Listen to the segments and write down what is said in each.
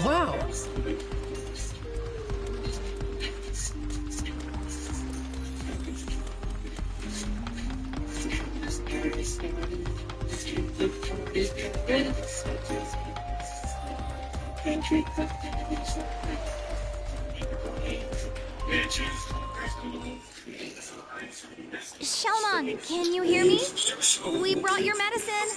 Wow. Shelmon, can you hear me? We brought your medicine.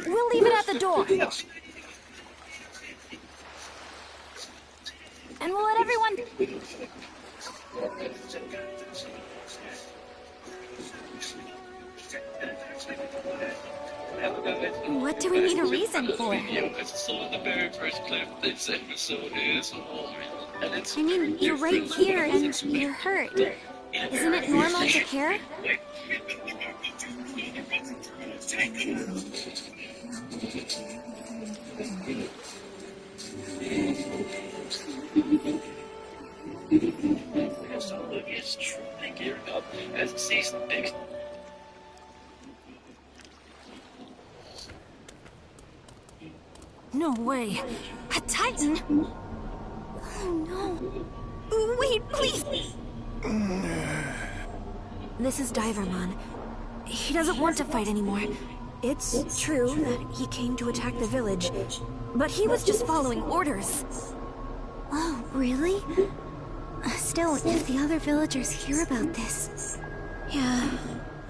We'll leave it at the door. And we'll let everyone... What do we need a reason for? I mean, you're right here and you're hurt. Isn't it normal to care? No way. A Titan? Oh no. Wait, please! This is Divermon. He doesn't want to fight anymore. It's true that he came to attack the village, but he was just following orders. Oh, really? Still, if the other villagers hear about this... Yeah,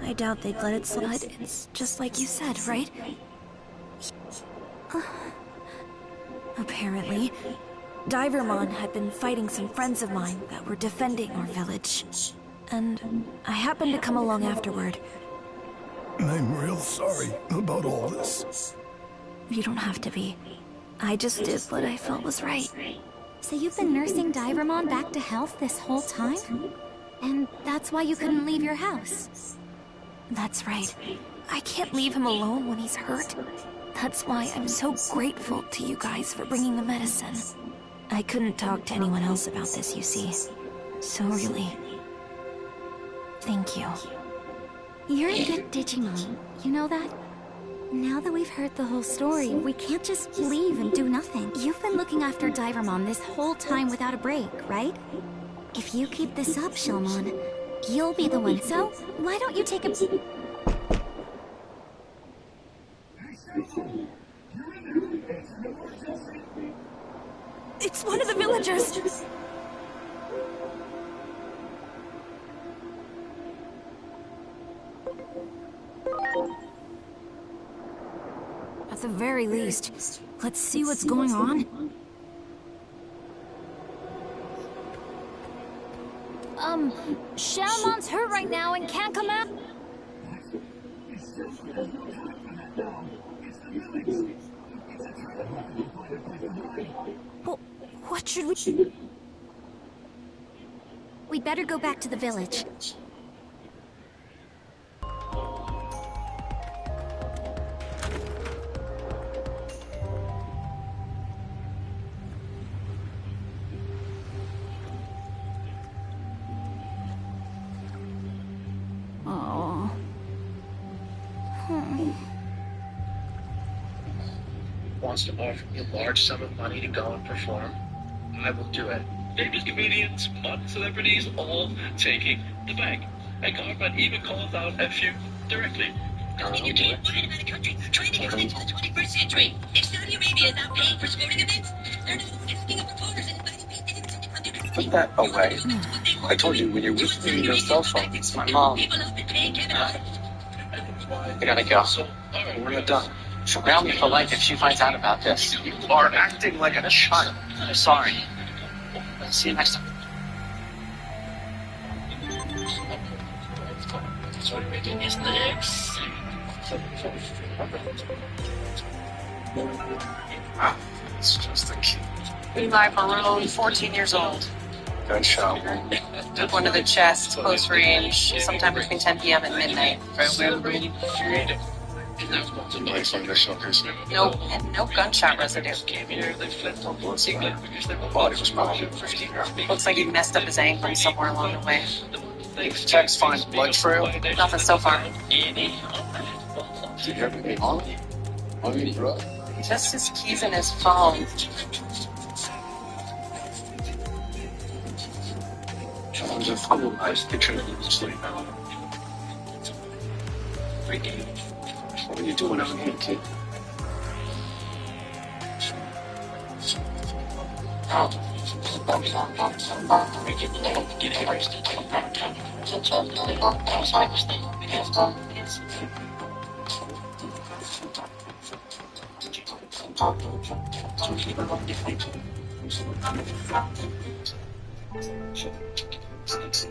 I doubt they'd let it slide. It's just like you said, right? Apparently, Divermon had been fighting some friends of mine that were defending our village. And I happened to come along afterward. I'm real sorry about all this. You don't have to be. I just did what I felt was right. So you've been nursing Divermon back to health this whole time? And that's why you couldn't leave your house? That's right. I can't leave him alone when he's hurt. That's why I'm so grateful to you guys for bringing the medicine. I couldn't talk to anyone else about this, you see. So really, thank you. You're a good Digimon, you know that? Now that we've heard the whole story, we can't just leave and do nothing. You've been looking after Divermon this whole time without a break, right? If you keep this up, Shelmon, you'll be the one, so why don't you take a... It's one of the villagers! At the very least, let's see what's going on. Shelmon's hurt right now and can't come out. Well, what should we... We'd better go back to the village. Wants to offer me a large sum of money to go and perform, I will do it. Famous comedians, modern celebrities, all taking the bag. And government even calls out a few directly. You can't find another country trying to come into the 21st century. If Saudi Arabia is not paying for sporting events, they're not asking up reporters and inviting people to come to the Put that away. I told you, when you're whispering your cell phone, it's my mom. I gotta go. We're not done. She'll ground me for life if she finds out about this. You are acting like a child. I'm sorry. See you next time. It's just a kid. Eli Barone, 14 years old. Gunshot wound. Took one to the chest, close range, sometime between 10 p.m. and midnight. Somebody from the showcase. Nope, and no gunshot residue. Body was probably 15 years. Looks like he messed up his ankle somewhere along the way. Techs find blood trail. Nothing so far. Did you ever get on? On any drug? Just his keys and his phone. I'm just cool. I was picturing him sleep. What are you doing out here, kid?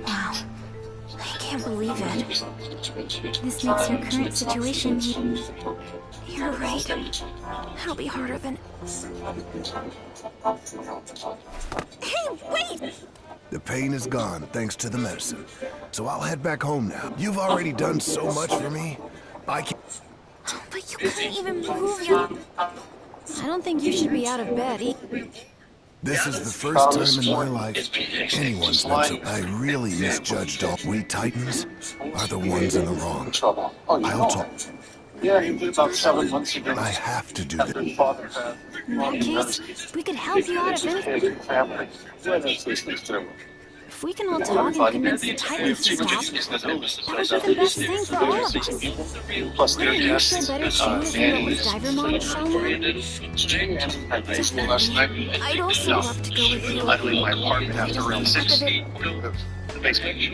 Wow. I can't believe it. This makes your current situation... You're right. That'll be harder than... Hey, wait! The pain is gone thanks to the medicine. So I'll head back home now. You've already done so much for me. I can't... But you couldn't even move your... I don't think you should be out of bed. This is the first time in my life anyone's been so... I really misjudged all... We Titans are the ones in the wrong. Trouble. Oh, you I'll know. talk... Yeah, he lived about 7 months ago. I have to do His this. father had In that case, we could help you out of it. family. Yeah, that's this thing's terrible. If we can all talk and convince the Titans to stop, that would be the best thing for all of us. Plus, their Wouldn't you guests, feel better too if you went with Divermon somewhere? had baseball last night. I'd also love to go with you. I leave my apartment after around 6. The The basement. We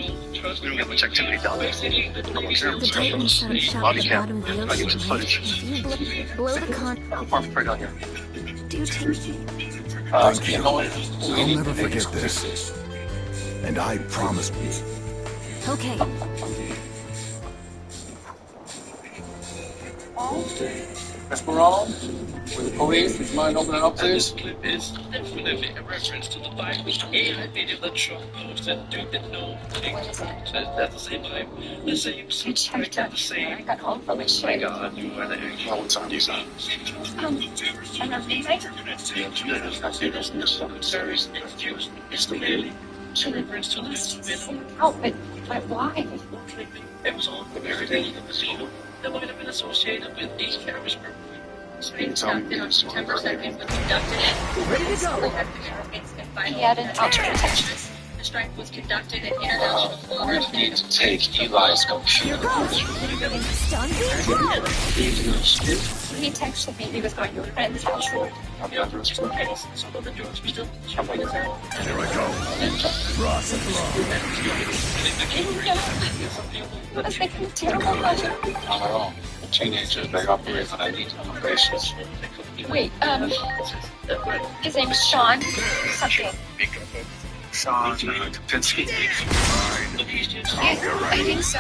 don't get much activity down there. Titans set up shop Body at the cam. bottom of the I get some ocean. footage. If you blow the con... Our apartment's right down here. Do take... Thank you. I'll never forget this. And I promise... Okay. Esperanto, with the police, would you mind opening up, please? This clip is definitely a reference to the Bible. AI video that Trump posted. Dude didn't know. That's the same Bible. The same subscript, the same. I got home from it. My God, you are the heck. No, what's on you, son? I'm not being like Serious, confused. It's the really. It's a reference to this. Oh, but why? It was all everything in the scene that might have been associated with these cameras. Conducted on September 2nd, but conducted it. Ready to go. He had an alternate tension. The strike was conducted at international We need to take Eli's computer. He texted me he was going to a friend's house. I'll be under his foot. So the doors were still. Here I go. Ross and I was making a terrible pleasure. Not at all. The teenagers, they operate on a need on basis. Wait, his name is Sean. Something. Sean Kapinski. I think so.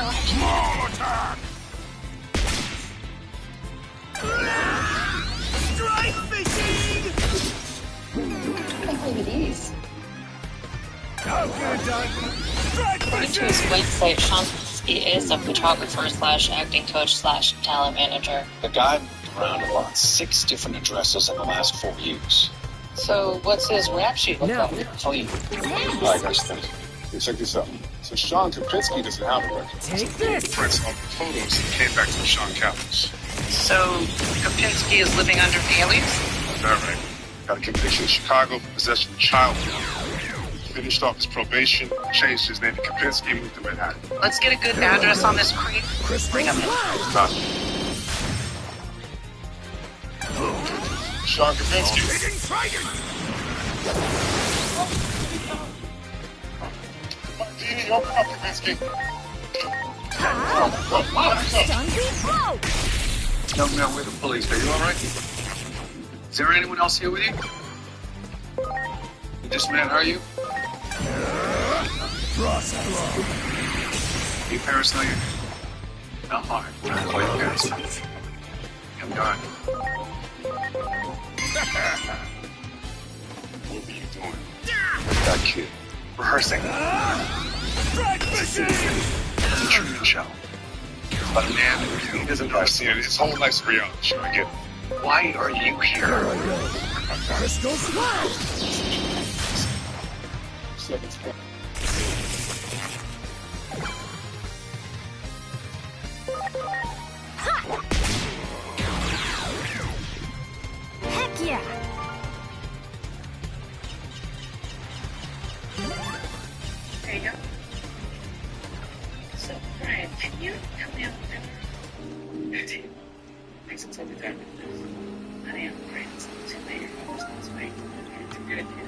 Strike machine! I think maybe these. How good done? Strike According to his machine! website, Sean Pinsky is a photographer slash acting coach slash talent manager. The guy moved around a lot. 6 different addresses in the last 4 years. So what's his rap sheet look Now, like? I'll tell you. All right, guys, thanks. Hey, check this out. So Sean Kapinski doesn't have a record. take this! Prints on the photos that came back to the Sean Capitals. So, Kapinski is living under an alias? Is that right? Got a conviction in Chicago for possession of child porn. Finished off his probation, changed his name to Kapinski, and moved to Manhattan. Let's get a good address on this creep. Bring him in. Not Sean Kapinski. Martini, open up, Kapinski. Young man with the police. Are you all right? Is there anyone else here with you? This man, are you? Your parents know you? No, all right. Call your parents. I'm gone. What were you doing? That kid. Rehearsing. Strike machine! Teacher in the show. But a man, he doesn't understand it. His whole life's a reality show. I get it. Why are you here? There I go. Crystal Slam! Heck yeah! There you go. So, Brian, can you help me out with that? Makes it totally done. I am afraid it's too late. I was this way. It's a good idea.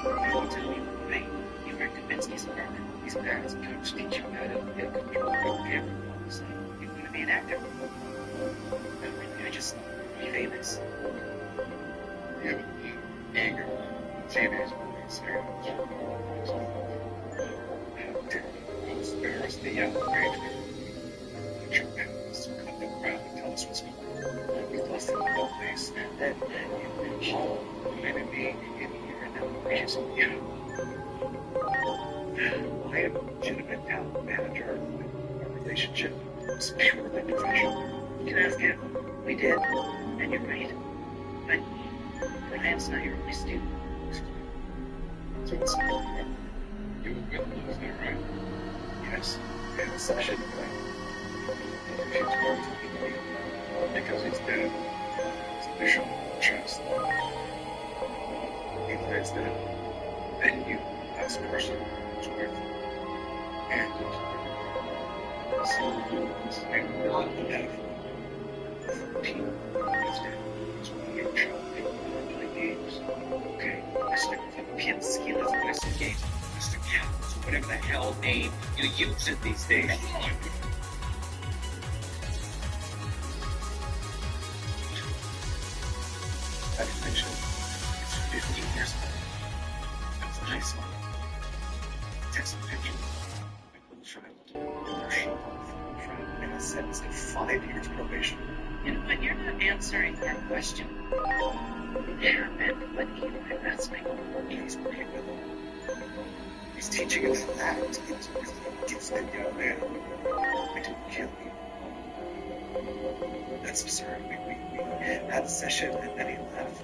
You tell me, right? You were convinced he's perfect. These parents coach teach you how to get control of the camera. So, you want to be an actor? No, really, I just be famous. Yeah, but Anger. Famous. Sarah. Embarrassed the young grade. Your parents cut the crowd and tell us what's going on. We lost in the place, and then you all committed me in here and now raising you. I am a legitimate talent manager of a relationship. It's purely professional. You can ask him. We did, and you're right. But Brian's not your only student. so it's you were with me, is that right? Yes, we had a session, but if you talk to me, because he's dead, it's official trust. Eli's dead, then you, as a person, is worth it. And so, it's like a metaphor. 14 is dead. It's when you're a child, people play games. Okay, Mr. Kempinski, let's play some games. Mr. Cat, whatever the hell name you use it these days. I didn't mention it's 15 years old. I was in high school. Take some pictures. My little child. Their show off. And I sentenced to 5 years probation. You know what? You're not answering our question. It happened when Eli asked me. He's working with him. He's teaching him to act. He's that young man. I didn't kill him. That's absurd. We had a session and then he left.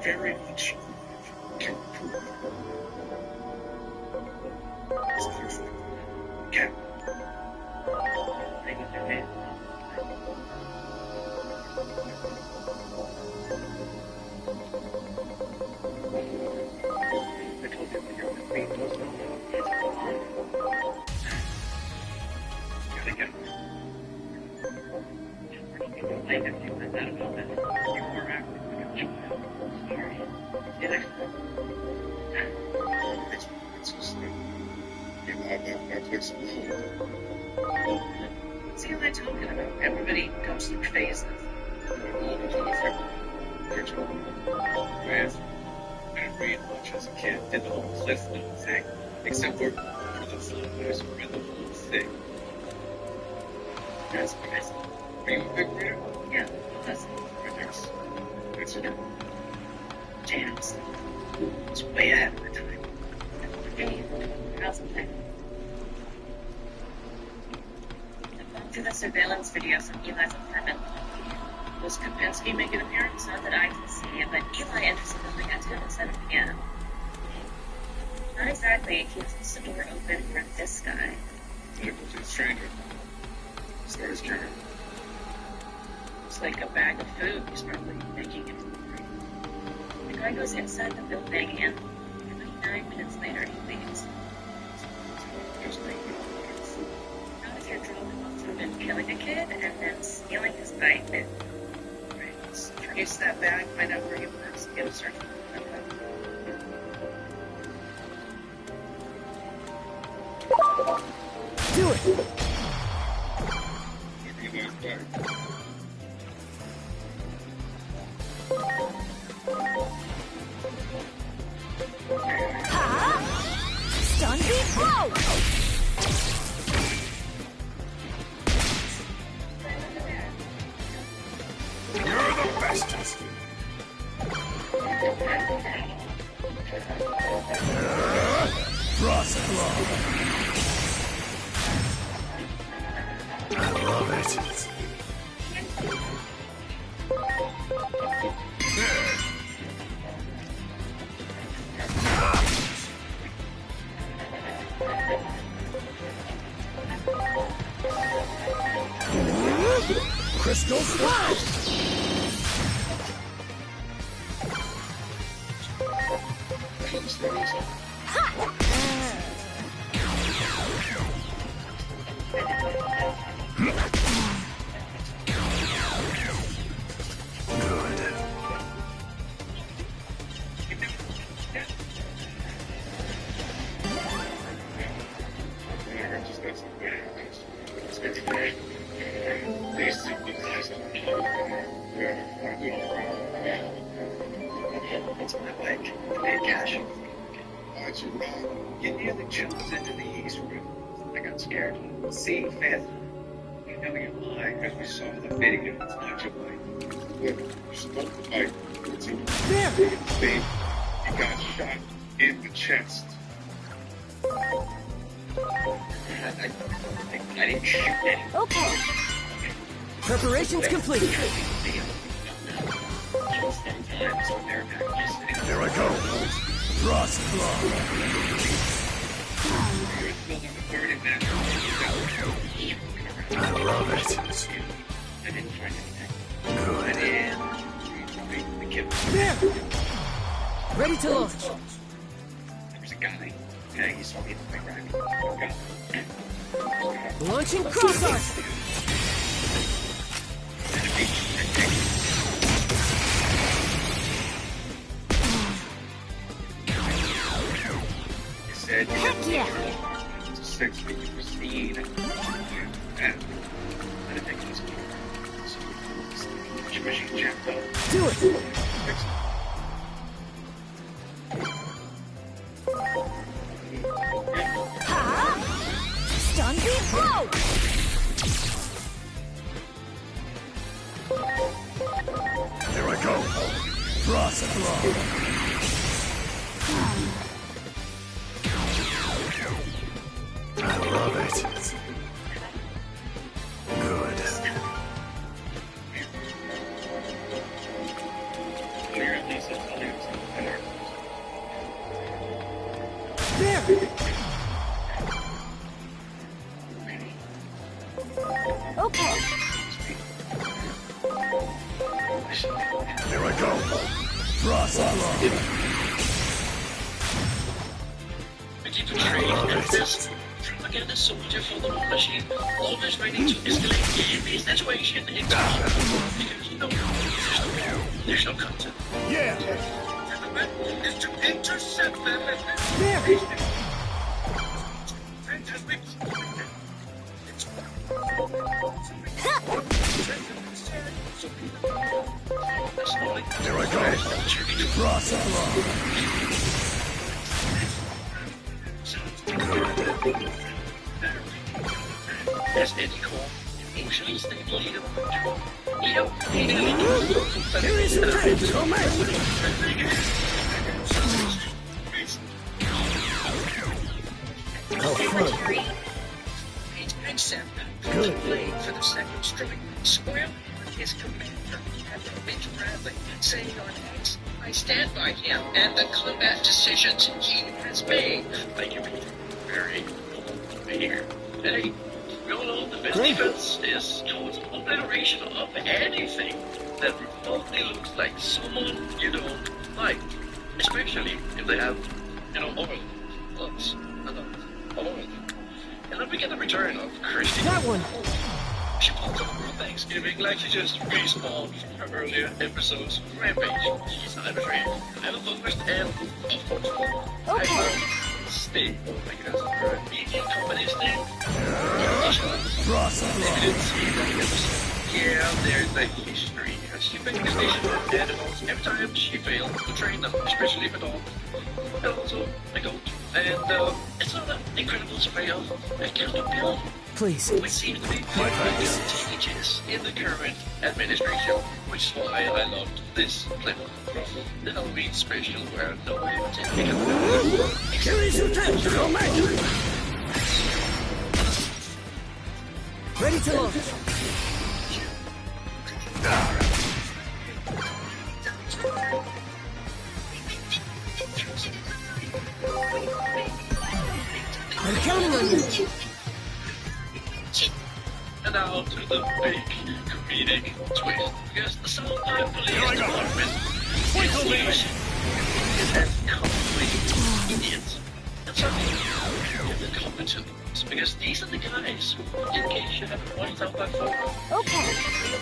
Very much can prove it. It's perfect. Can. Thank you, man. I told him that you're with me. Those don't know. It's a lie. Gotta get him. You don't like it. You let that about that. You were acting like a child. Sorry. Did I? It's just that you have that flexibility. What's Eli talking about? Everybody goes through phases. Yes. I didn't read much as a kid. Did the whole Cliff Note thing. Except for the photos were in the whole thing. That's crazy. Are you a big reader? Yeah, that's readers. It's a jams. It's way ahead of the time. How's the thing? I've gone through the surveillance videos of Eli's apartment. Was Kapinski make an appearance? Not that I can see, but Eli enters the building at 10 and 7 p.m. Not exactly. He keeps the door open for this guy. Medical to a stranger. Start his journey. It's like a bag of food. He's probably making it hungry. The guy goes inside the building, and 9 minutes later, he leaves. Just make it. Not if you're drunk off from him killing a kid and then stealing his bike. Right. Trace that bag, find out where he works, get a search warrant. Do it! Give me that back. Stun beat blow! You're the bestest! it. Crystal Splash! It's my bike. Hey, Cash. You nearly jumped into the East room. I got scared. See, Fifth. You know you're lying because we saw the video. It's not your bike. Look, stop the bike. There! Babe, you got shot in the chest. I didn't shoot anyone. Okay. Preparations complete. Here I go. Frost Blow. I love it. I didn't find anything. Good. The kid There! Ready to launch. there was a guy. Yeah, he saw me in the right. Launching cross arc. He said, Heck yeah! it's a 6 feet pristine. And I didn't think it was good. So, your machine jacked up. Do it. Fix it. Ha! Stun beat blow! Here I go. Frost Blow. I love it. Good. Clear at least it's only better. There! Okay. Here I go. Frost Blow. We keep the train at this. Look at the soldier for the war machine, always ready to escalate every situation because there's no content. Yeah. Gentlemen, is to intercept them and There! Here I go. Frost Blow. As any core, emotionally stable leader. Here is your tactical message. How fun. Except Good. playing for the second straight. Square his commander, Mitch Bradley, saying on X, I stand by him and the combat decisions he has made. Thank you, Peter. Very cool here. Hey, we all know the best defense is total obliteration of anything that remotely looks like someone you don't like. Especially if they have, oil. Lots. Oil. And then we get the return of Christy. That one! She popped up for Thanksgiving like she just respawned from her earlier episodes. Rampage. She's not afraid. I will focus and of course. Okay. Stay. Like it has her medium company's name. Frost If you Blow. didn't see that episode. Yeah, there's the history. She picked the station for animals every time she failed to train them, especially if at all. And also a goat. And it's not an incredible surveil. Accountability. Please. Which seems to be very contagious in the current administration, which is why I loved this clip from the Halloween special where nobody was taking it. Here is your tactical message. Ready to launch. I'm counting on you. And now to the big comedic twist. Because the Southland Police Department is complete idiots. And certainly incompetent. Because these are the guys who, in case you haven't worked out by phone, Okay.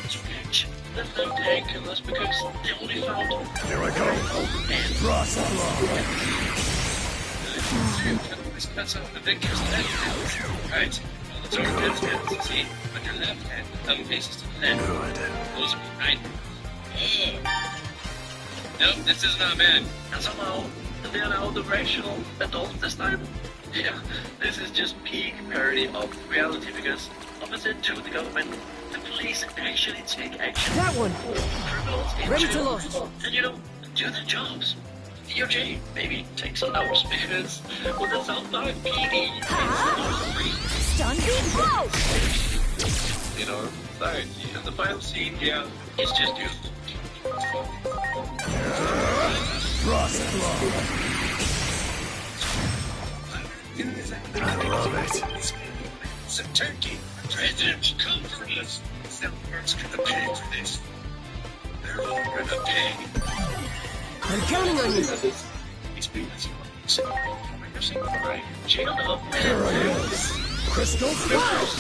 to catch the tank killers because they only found Here I go. and Cross the line. That's how the big kiss that right? Well, the target's hands, see? On your left hand, the thumb faces to the left. Good. Those behind. Nope, this is not bad. And somehow, they are now the rational adults this time. Yeah, this is just peak parody of reality because opposite to the government, the police actually take action. That one. Criminals in Ready to jail. launch. And you know, do their jobs. DOJ maybe take some notes because with the Southside PD, Stun beat blow! you know, sorry, and the final scene, yeah, it's just you. Cross the line. I love it. It's a turkey. President, come for us. Southpark's gonna pay for this. They're all gonna pay. I'm counting on you. He's been right? Jailed up. Here I am. Crystal Flash.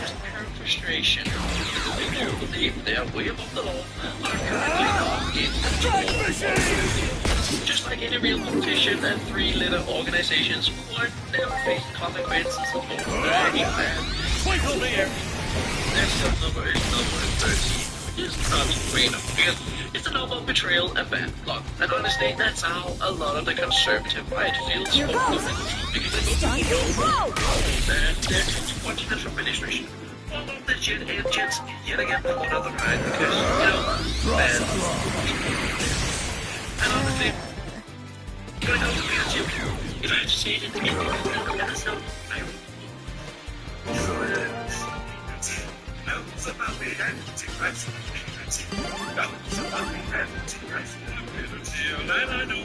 Just pure frustration. They do believe they are way above the law. Are currently not in Strike control. machine. Just like any real politician and three-letter organizations would never face the consequences of bragging land. Twinkle beer. Next up number is number 13. It's not a grain of guilt. It's a number of betrayal and bad luck. And honestly, that's how a lot of the conservative right feels. Here goes. Stun beat blow! And they're too much this administration. All of the jet engines yet again on another ride because, you know, bad luck. And honestly, when it comes to leadership, if I have to say it in the beginning, that's not It's about the anti-Christ. It's about the anti-Christ. And I know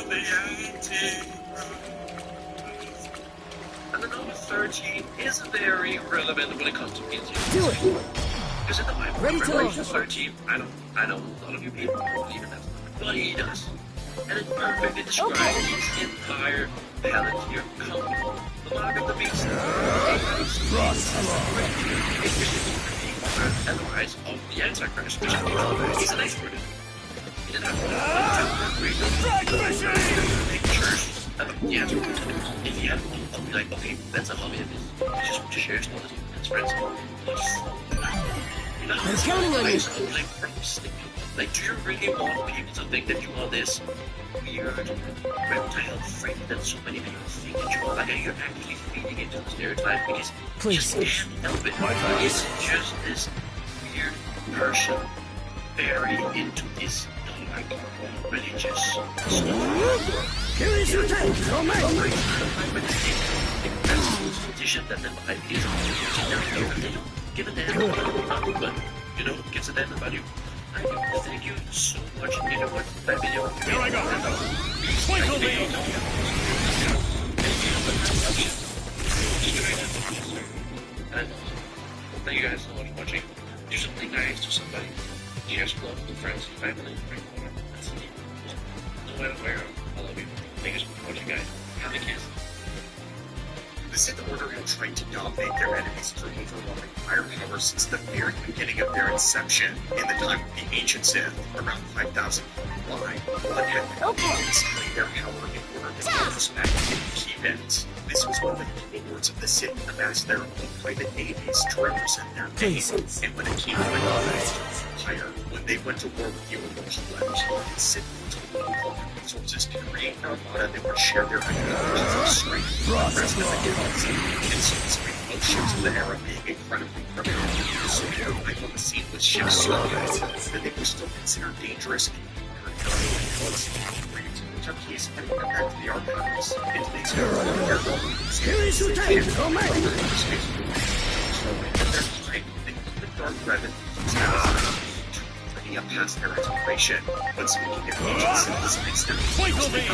the anti-Christ. And the number 13 is very relevant when it comes to music. Do it. Because in the Bible, Ready to Revelation launch. 13, I know a lot of you people don't believe in that, but he does. And it perfectly describes his entire palantir company. The mark of the beast. And the rise of the Antichrist, which he's an expert in. He didn't have to read the pictures of the Antichrist. If he had one, I'll be like, okay, that's a hobby of his. He just wants to share his knowledge with his friends. I'm counting on you. Like, do you really want people to think that you are this weird reptile freak that so many people think that you are? Like, you're actually feeding into the stereotype because Please. you just can't help it. It's just this weird person buried into this like religious stuff. That the life is they don't give a damn about you, but you know, gives a damn about you. Thank you so much. You know what? That video. Here I go. Twinkle beer. And thank you guys so much for watching. Do something nice to somebody. You guys love to friends, family, that's it. No matter where, I love you. Thank you so much for watching, guys. Have a kiss. The Sith Order had tried to dominate their enemies for overwhelming firepower since the very beginning of their inception in the time of the ancient Sith, around 5,000 why. What happened? Okay. Displaying their power in order to respect in key events. This was one of the key lords of the Sith amassed their own private navies to represent their Please. nations. And when it came to the Empire, when they went to war with the Overlords, the Sith lords would pull resources to create an armada that would share their ideologies of strength with the rest of the galaxy. And so despite most ships of the era being incredibly primitive, so they arrived on the scene with ships so good that they were still considered dangerous and which are keys and went back to the archives. In today's dark revenue up past their exploration. But speaking of agents, this makes their Twinkle beam!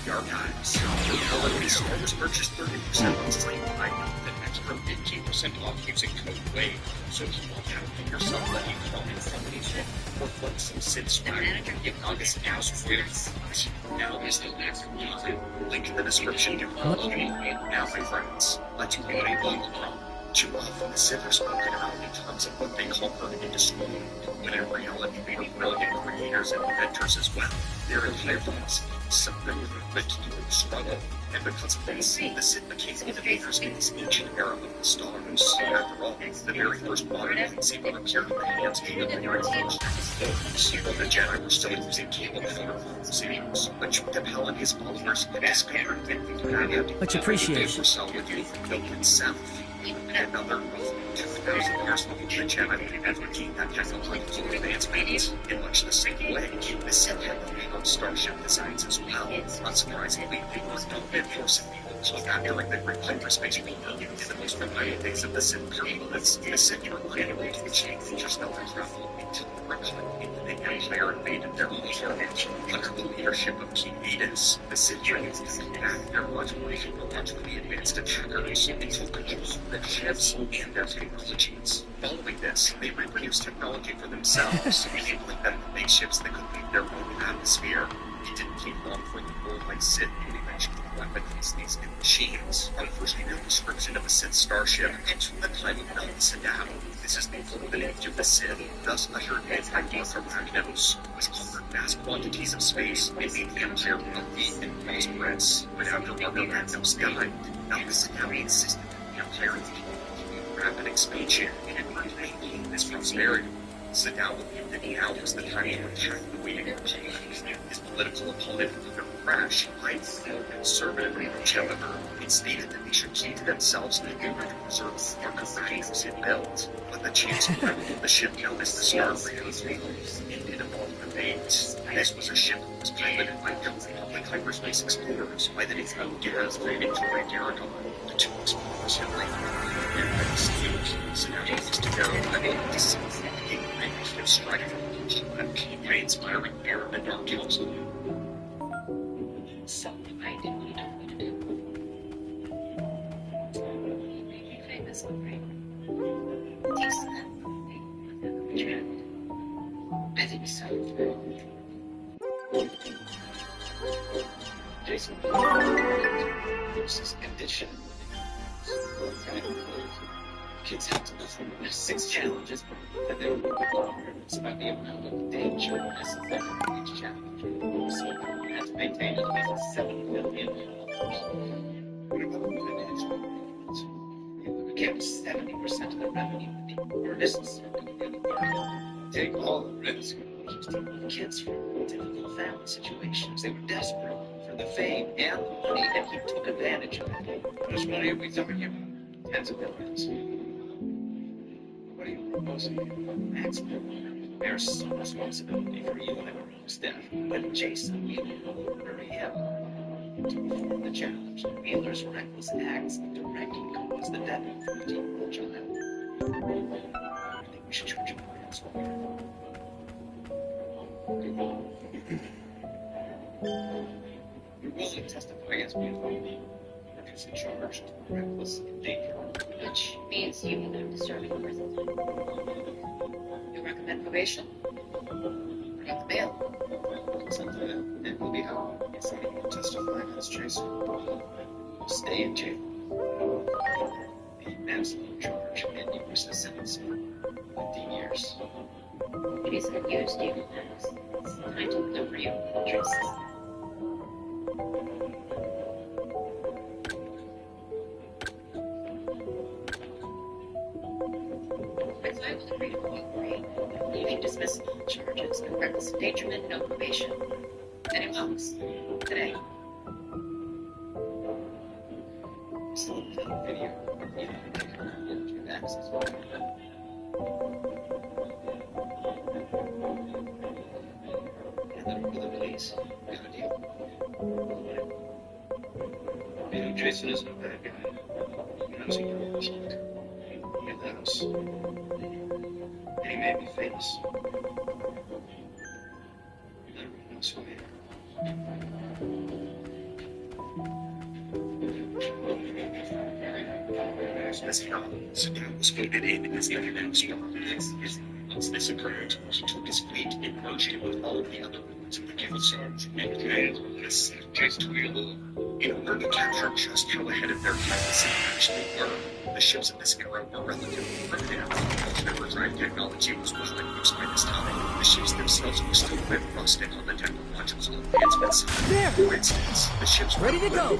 the archives. The stores purchased 30% on slave buy, then extra 15% off using code WAVE. So if you want to make yourself let you call in companies or put some Sid swag, give August house free. Now is the next time. Link in the description. Now, my friends, let's go to too often the Sith are spoken about in terms of what they call permanent destroy, but in reality they are brilliant creators and inventors as well. Their entire philosophy is something that keep them struggle, and because of this, the Sith became innovators in this ancient era of the stars. After all, the very first modern lightsaber appeared in the hands of the very first the Jedi were still using cable sabers, but Capel and his followers had discovered that Much appreciated. they were selling the built itself. Another 2,000 years before the Jedi advocate that technological advancements in much the same way. The Sith had on starship designs as well. Unsurprisingly, they were not meant for some people. So during the Great Hyperspace War, in the most refined days of the Sith period, the Sith were unable to achieve features no travel until the Empire invaded their home planet. Under the leadership of King Adis, the Sith raised back their much more technologically advanced attackers until the ships and their technologies. Following this, they reproduced technology for themselves, enabling them to make ships that could leave their own atmosphere. It didn't take long for the worldwide Sith to eventually weaponize these new machines. Our first real description of a Sith starship comes from the time of Mel Saddam. This is before the age of the Sith, thus ushered in Hydraulic Arachnos, was conquered vast quantities of space and made the Empire wealthy and prosperous. But after Arachnos died, Mel Saddam insisted that the Empire continue rapid expansion and in order to maintain this prosperity. Saddam believed that now was the time to attack the waning regime. His political opponent, Crash, highly conservative approach, however, it stated that they should keep to themselves in order to preserve the artifacts it built. But the chance of the ship known as the Star Rail ended among the debate. This was a ship that was piloted by young public hyperspace explorers by the name of Gaz and Victoria Daragon. The two explorers had later and by the stage, so now it is to go unable to see the initiative striking by inspiring air in the Dark Council. So I didn't know what to do. He made me famous, right? Decent. I think so. Jason, this is condition. Kids have to go through 6 challenges, and they will be it's about the amount of danger necessary for each challenge. So you have to maintain at least $7 million. What about the financial rewards? It would give 70% of the revenue for this. Take all the risk. Keeps the kids from difficult family situations. They were desperate for the fame and the money, and he took advantage of it. How much money are we talking about? Tens of millions. What are you proposing? Maximum. There's some responsibility for you and everyone's death. But Jason, you will hurry him to perform the challenge. Wheeler's reckless acts directly caused the death of a 14-year-old child. I think we should charge him for ransom. You're willing to testify against me if you're charged reckless endangerment. Which means you will have to serve in prison time. You recommend probation? Bring up the bail. Sometime it will be held in front of you to testify against Jason. Stay in jail. The maximum charge and you risk the sentence 15 years. It is abused you as I took them for your interests. If I was free to cooperate, leaving dismissal charges and reckless endangerment, no probation. And it was. Today. Still in the video. You have access to it. The police. Good deal. Maybe Jason isn't a bad guy. He knows he can. He had those. And he made me famous. Everyone knows who I am. As he was voted in as the international once this occurred, he took his fleet and merged it with all of the other members of the council and created this just in order to capture just how ahead of their time the city actually were. The ships of this era were relatively primitive. Hyperdrive technology was well in use by this time. The ships themselves were still a bit rusted on the technological advancements. For instance, the ships were Ready to go.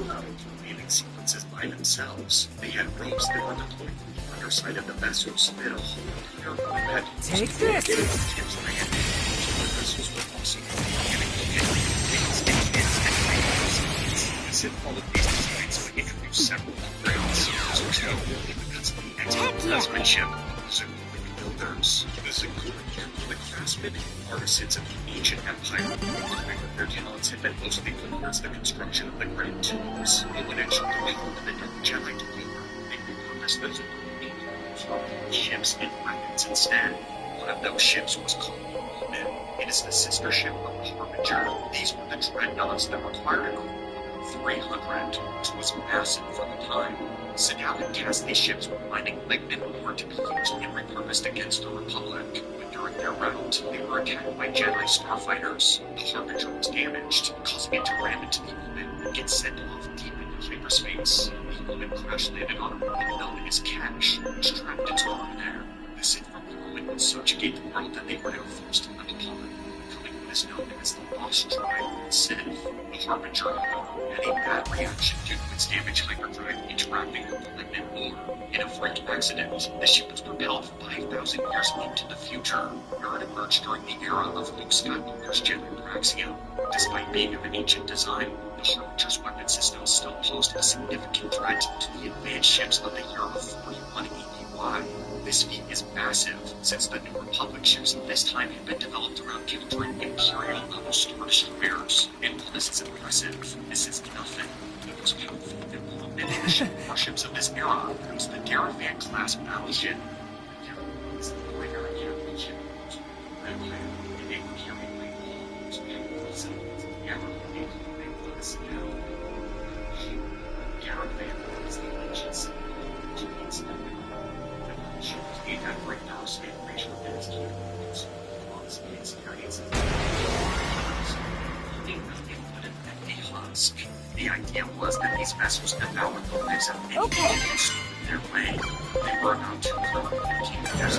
Leaving sequences by themselves. They had ropes that were deployed from the underside of the vessels that a whole entire had Take this! ships ran. The vessels were also all of these designs would introduce several upgrades. Craftsmanship, Zagorian builders. The Zagorian were the craftsmen and artisans of the ancient empire. Their talents had been mostly put towards the construction of the grand tombs. But when it showed the help of the Dark Jedi took over, they repurposed the Zagorian ships and weapons instead. One of those ships was called Digimon. It is the sister ship of the Harbinger. These were the dreadnoughts that required a 300, which was massive for the time. Segal had tasked these ships with mining lignin ore to be used and repurposed against the Republic. But during their route, they were attacked by Jedi starfighters. The Harbinger was damaged, causing it to ram into the omen and get sent off deep into hyperspace. The omen crash-landed on a world known as Cash, which trapped its crew there. The Sith from the omen would subjugate the world that they were now forced to live upon. Is known as the Lost Tribe Sith. The Harbinger had a bad reaction due to its damaged hyperdrive interacting with the lignin ore. In a freak accident, the ship was propelled 5,000 years into the future, where it emerged during the era of Luke Skywalker's Jedi Praxia. Despite being of an ancient design, the Harbinger's weapon system still posed a significant threat to the advanced ships of the year of 41 APY. This feat is massive, since the New Republic ships of this time had been developed around gilded Imperial-level Star Destroyers. And while this is impressive, this is nothing. The most powerful and prominent warships of this era was the Darafan-class battleship. It's the primary capital ship. That plan, and they were carried by all those powerful citizens of the era, including the Seattle. Darafan was the ancient city of the she was named after a Dark-State racial dynasty whose long-state experiences the idea was that these vessels devoured the lives of many people who stood in their way. They were about to kill the king of their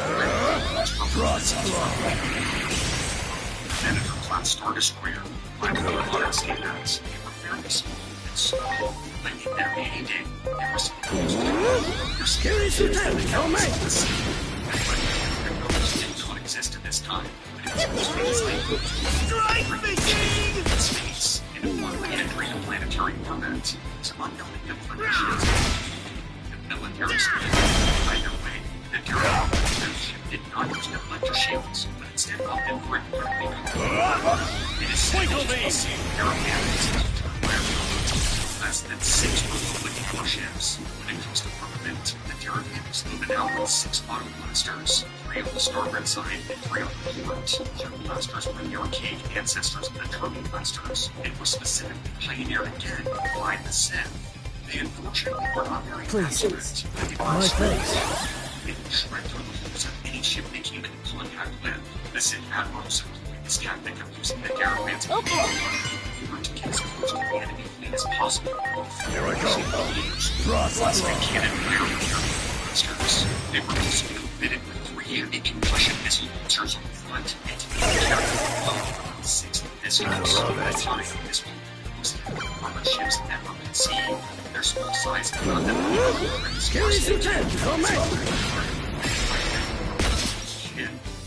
Senator-class Star Destroyer, by modern standards, they were fairly small and slow, but in their heyday, they were supposed to be scary to the sea. Did not exist at this time, but it was mostly designed for space in a one-planetary planetary orbit. Some unknown differentials the military space. Either way, the Darafan ship did not use deflector shields, but instead opted for incredibly powerful. It is said that Darafan less than 6 Republic warships. When it comes to armament, the Darafan is loaded out with 6 auto blasters, 3 on the starboard side and 3 on the port. Auto blasters were the archaic ancestors of the turbo blasters, and were specifically pioneered again by the Sith. They unfortunately were not very accurate. My thanks. They would shred through the hulls of any ship they came into contact with. The Sith admirals employed this tactic of using the Darafan's to get as close to the enemy fleet as possible. Here I go. Plus, they cannon fire blasters. They were also outfitted with 3 heavy concussion missile launchers on the front and to be carried above 6 missiles. This most armored ships ever conceived. Their small size allowed them to Scary lieutenant, on me!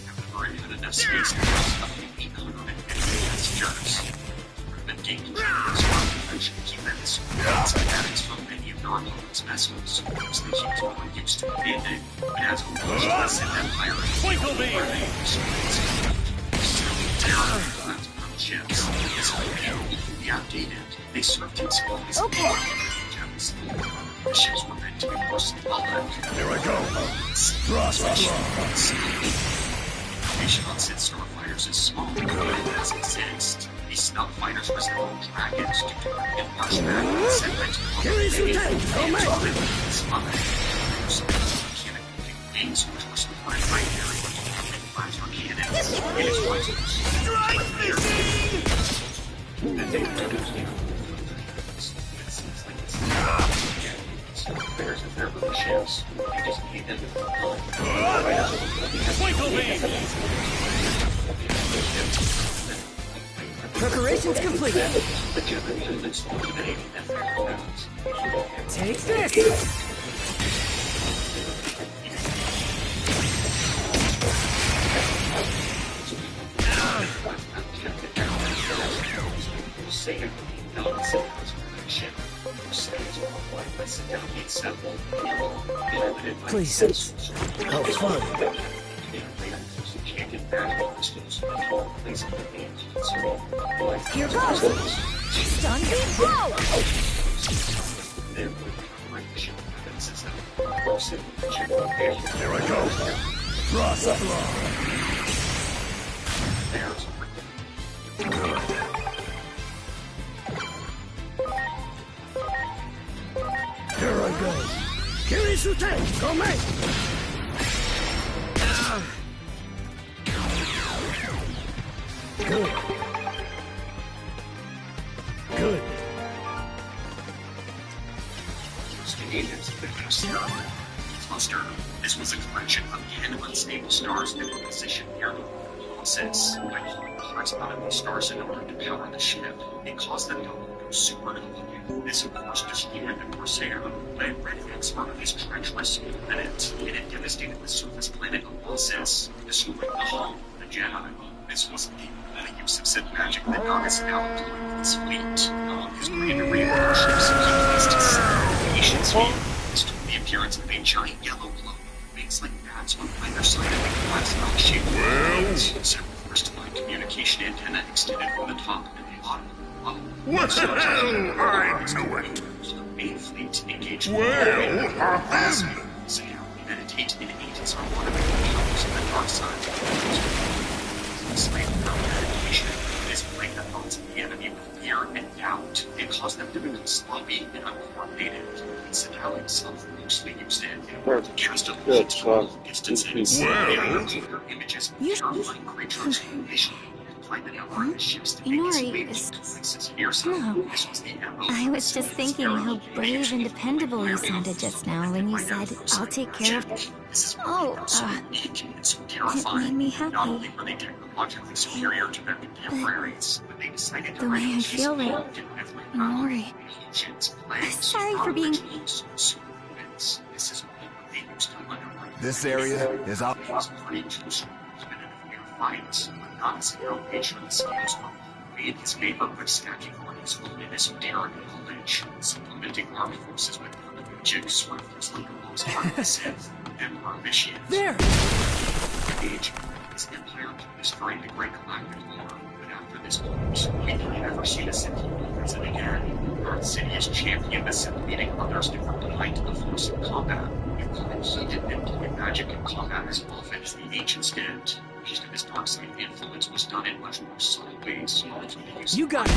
However, it had enough space to house up to 850 passengers. Crewmen gained convention humans, fanatics from many of the Republic's vessels, because the humans were used to commanding, but as a large lesson empire, Twinkle me! Ships, outdated. They served in small The ships were meant to be forced to fall back. Here I go. Thrust. Formation on Sith starfighters is small, but it does exist. These snub fighters resemble dragons due to their inrush back and segment. Wings which were supplied by very plasma cannons. It is Bears of their little ships. They just need them to Preparations complete. Take this. Please. How fun. Here goes! Stun beam blow! Here I go. Thrust. Here I go. Kirisute, come! Good. Good. Cluster. This was a collection of 10 unstable stars that were positioned near the process. By pulling parts out of these stars in order to power the ship, it caused them to go supernovae. This, of course, destroyed the Corsair, led Red Expert of his treacherous planet, and it devastated the surface planet of Alsace, destroying the home of the Jedi. This was the use of Sith magic that Nagas now employed with his fleet. Among his great array of warships, he placed his patience field. This took the appearance of a giant yellow globe, wings like bats on either side of the glass-shaped blades. Several first-line communication antenna extended from the top and the bottom of the model. Well, I knew it. The main fleet engaged so now we meditate and agents are one of the powers of the dark side. Despite the meditation, it is playing the thoughts of the enemy with fear and doubt. It caused them to become sloppy and uncoordinated. Sadal himself mostly used it to cast illusions from distances. Images of terrifying creatures and implied that our ships to Inori is... No. I was just thinking how brave and dependable you sounded just now when you said, I'll take care of... Oh, it made me happy. Not only were they technologically superior to their contemporaries, but they decided to The way I feel right, Inori. Sorry for being... This area is up. Made his favor by stacking on his holiness of daring knowledge, supplementing armed forces with magic swiftness like a most harmless Sith, Emperor Vitian. There! Age, his empire destroying the Great Galactic War, but after this point, we can never see the Sith visit again. Earth Sidious championed the Sith, leading others to come behind the force of combat. He didn't employ magic in combat as often as the ancients did. Most of his dark side influence was done in much more subtle ways, through the use You got it!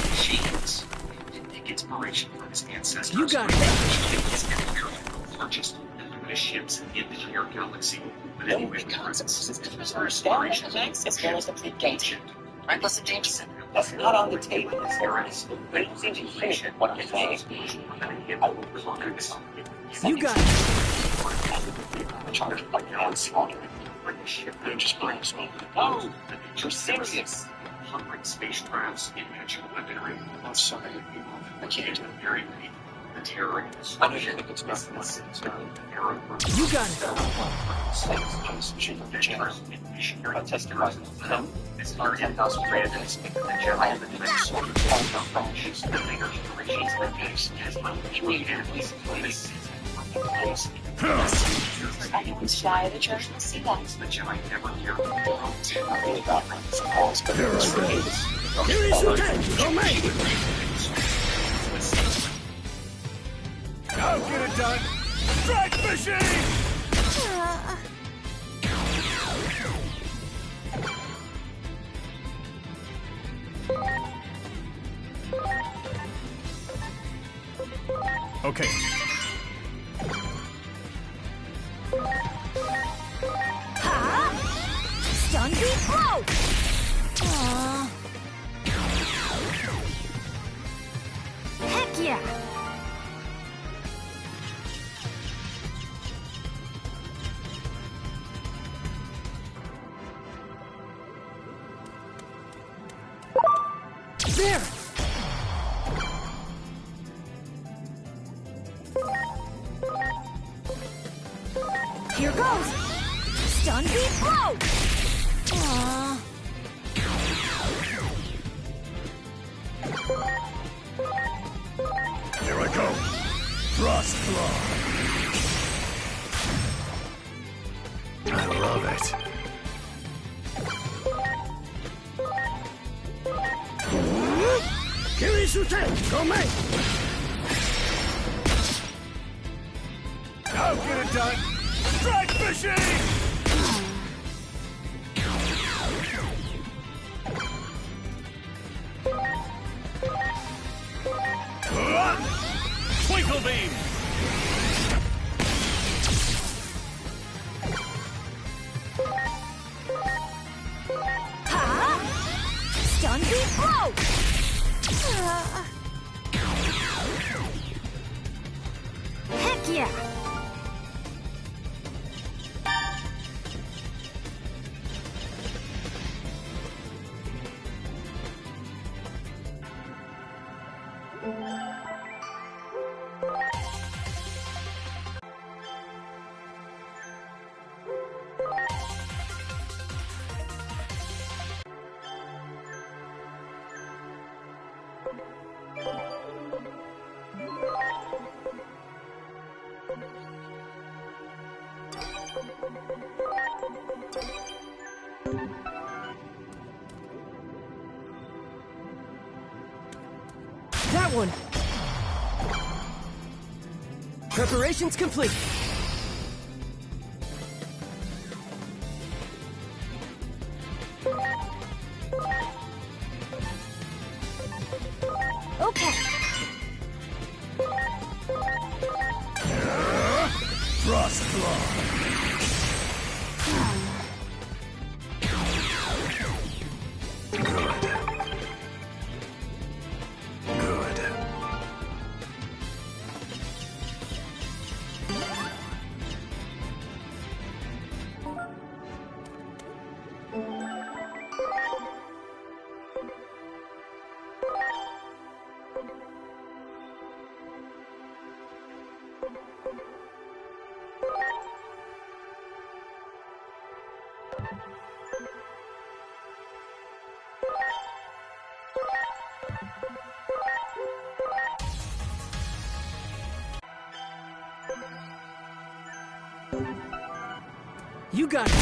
machines. He didn't take inspiration from his ancestors. You got it! His empire the largest numerous ships in the entire galaxy. But anyway, As well as the big gate. Right, listen, Jameson. That's not on the table. But it seems to finish what I'm saying. I will comment. You got it! Charged by your own squadron. They're just brainstorming. No, you're serious. Hundred spacecrafts in magic weaponry. I'm sorry, I can't do it very many. The terror and destruction of its weapons. You got it! I testify. It's not 10,000 rated and speak of the Jedi and the Defense Sword of the French. The leaders of the regimes that face as my community enemies. I was shy of the church to see that. The Jedi never hear Kirisute, come! I'll get it done! Strike machine! Okay. Ha! Stun beat blow! Heck yeah! There! Here goes! Stun beat blow! Here I go! Frost Claw! I love it. Kirishute! Come! I'll get it done! Strike machine! Twinkle beam! Ha! Stun beat blow! Heck yeah! That one! Preparations complete. Okay. Frost Claw! Good. Good. You got it.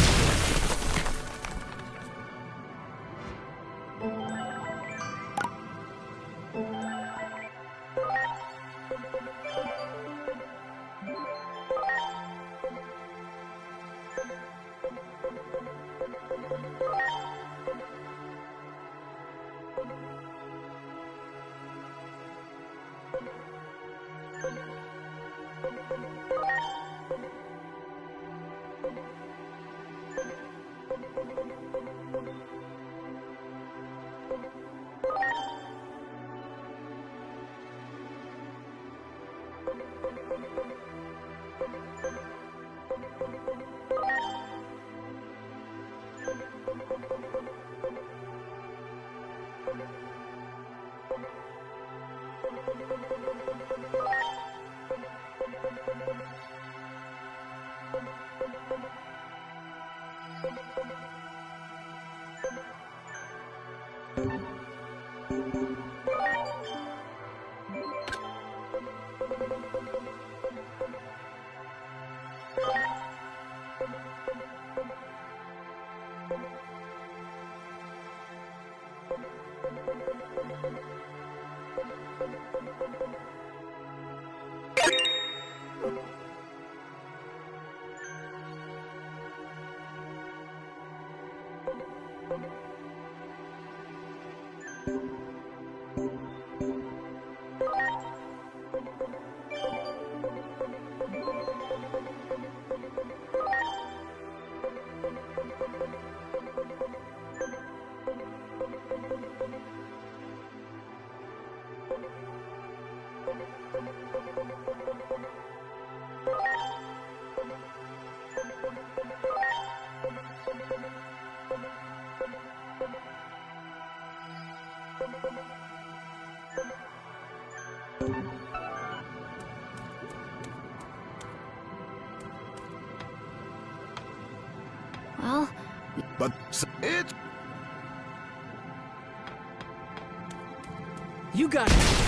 But it's... You got it!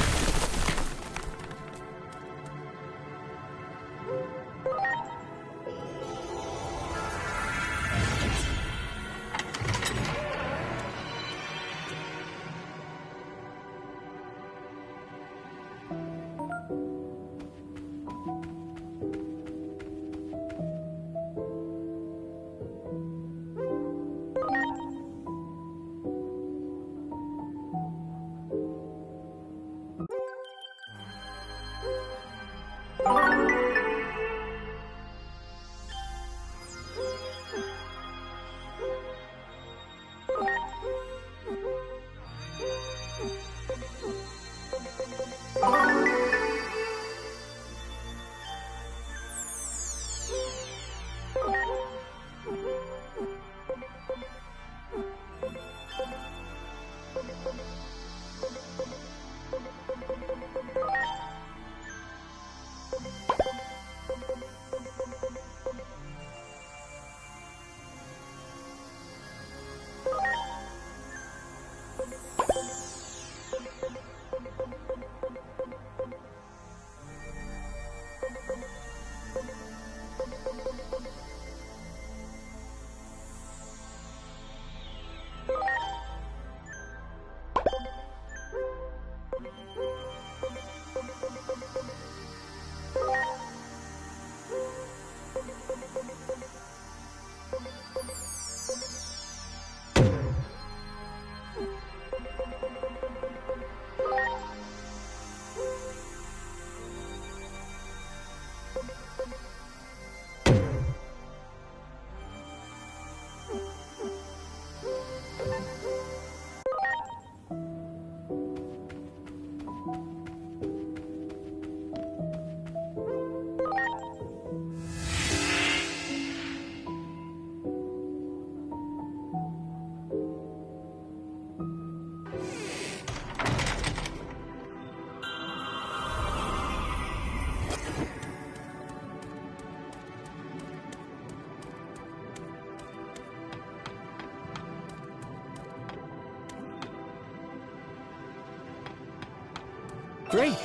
Great!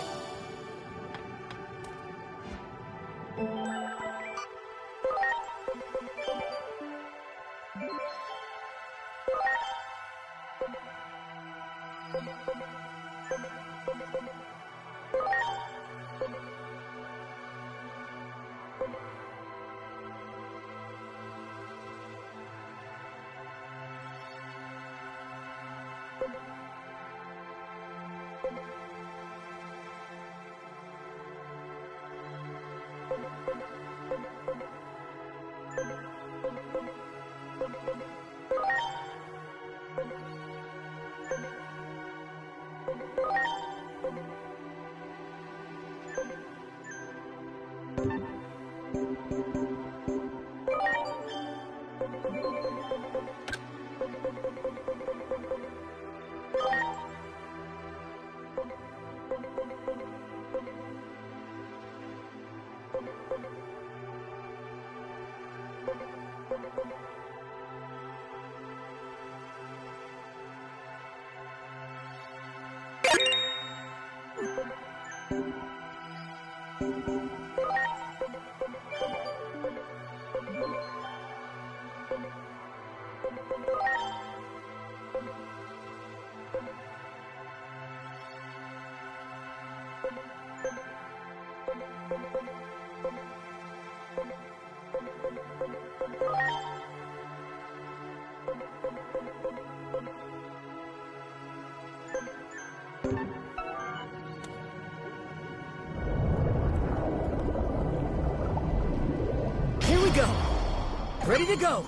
Here we go! Ready to go!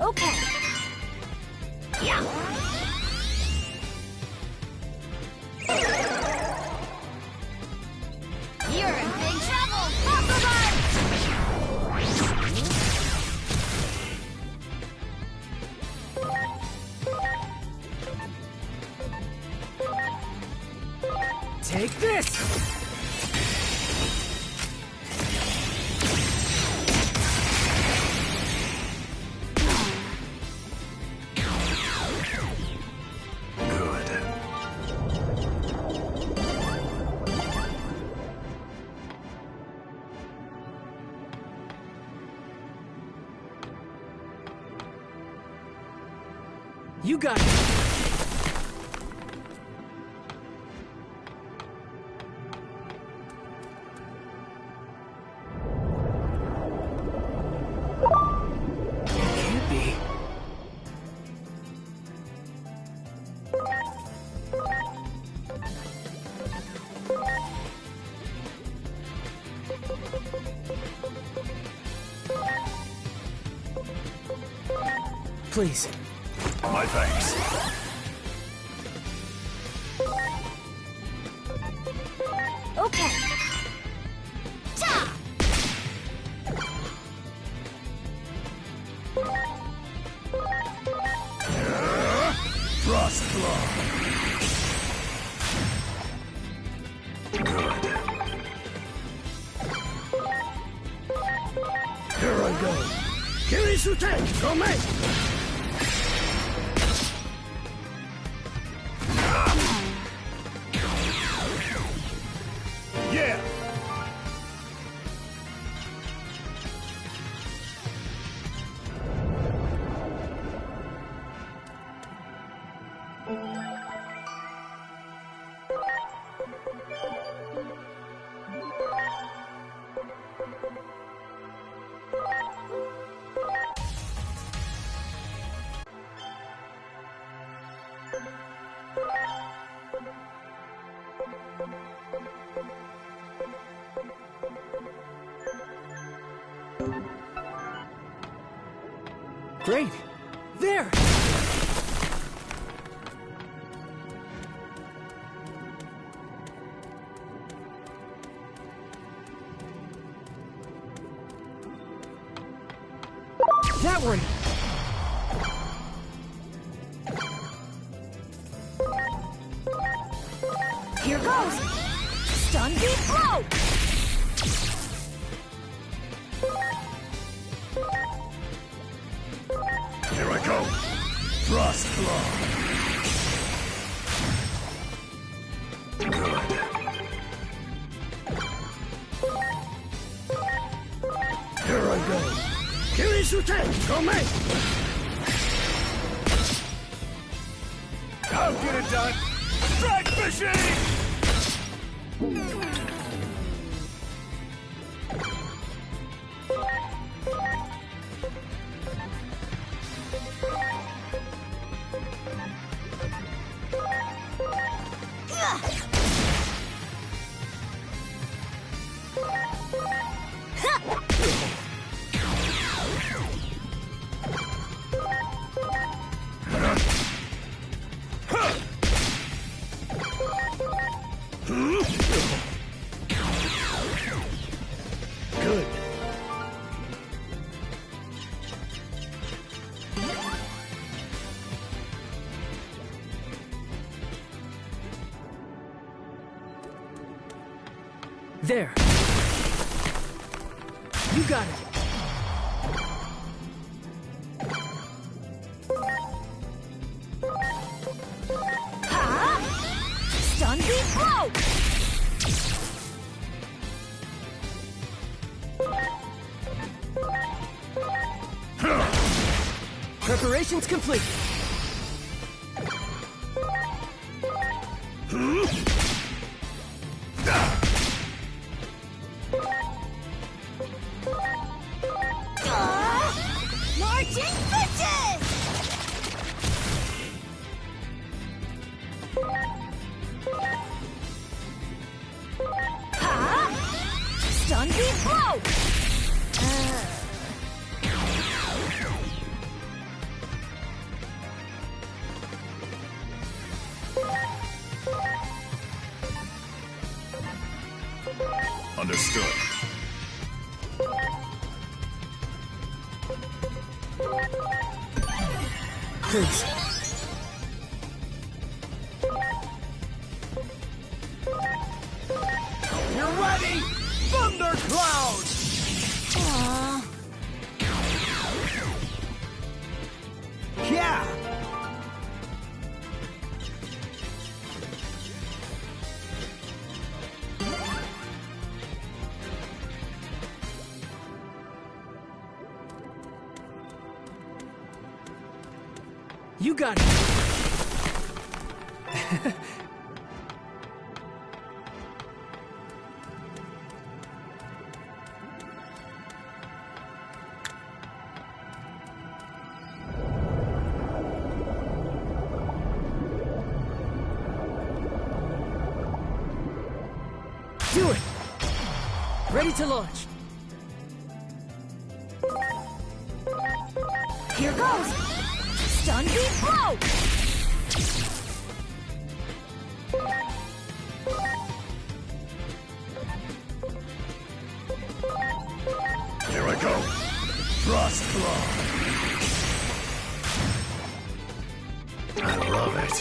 Okay. Yeah. You're in big trouble, Bakugan! Take this! You got it. Can't be. Please. My thanks. Okay. Ta! Frost Claw. Good. Here I go. Kirisute, go me! Yeah! Great. There! That one! Here goes! Stun beat blow! Here I go. Frost Claw. Good. Here I go. Kirisute, go me! I'll get it done. Drag fishing! Good. There. You got it. Ha! Stun beat blow! Preparations complete. Marching bitches! Ha! Stun beat blow! Understood. Please. You're ready! Thundercloud! Aww. Yeah! You got it. Do it! Ready to launch. Here goes! Stun beat blow! Here I go. Frost blow. I love it.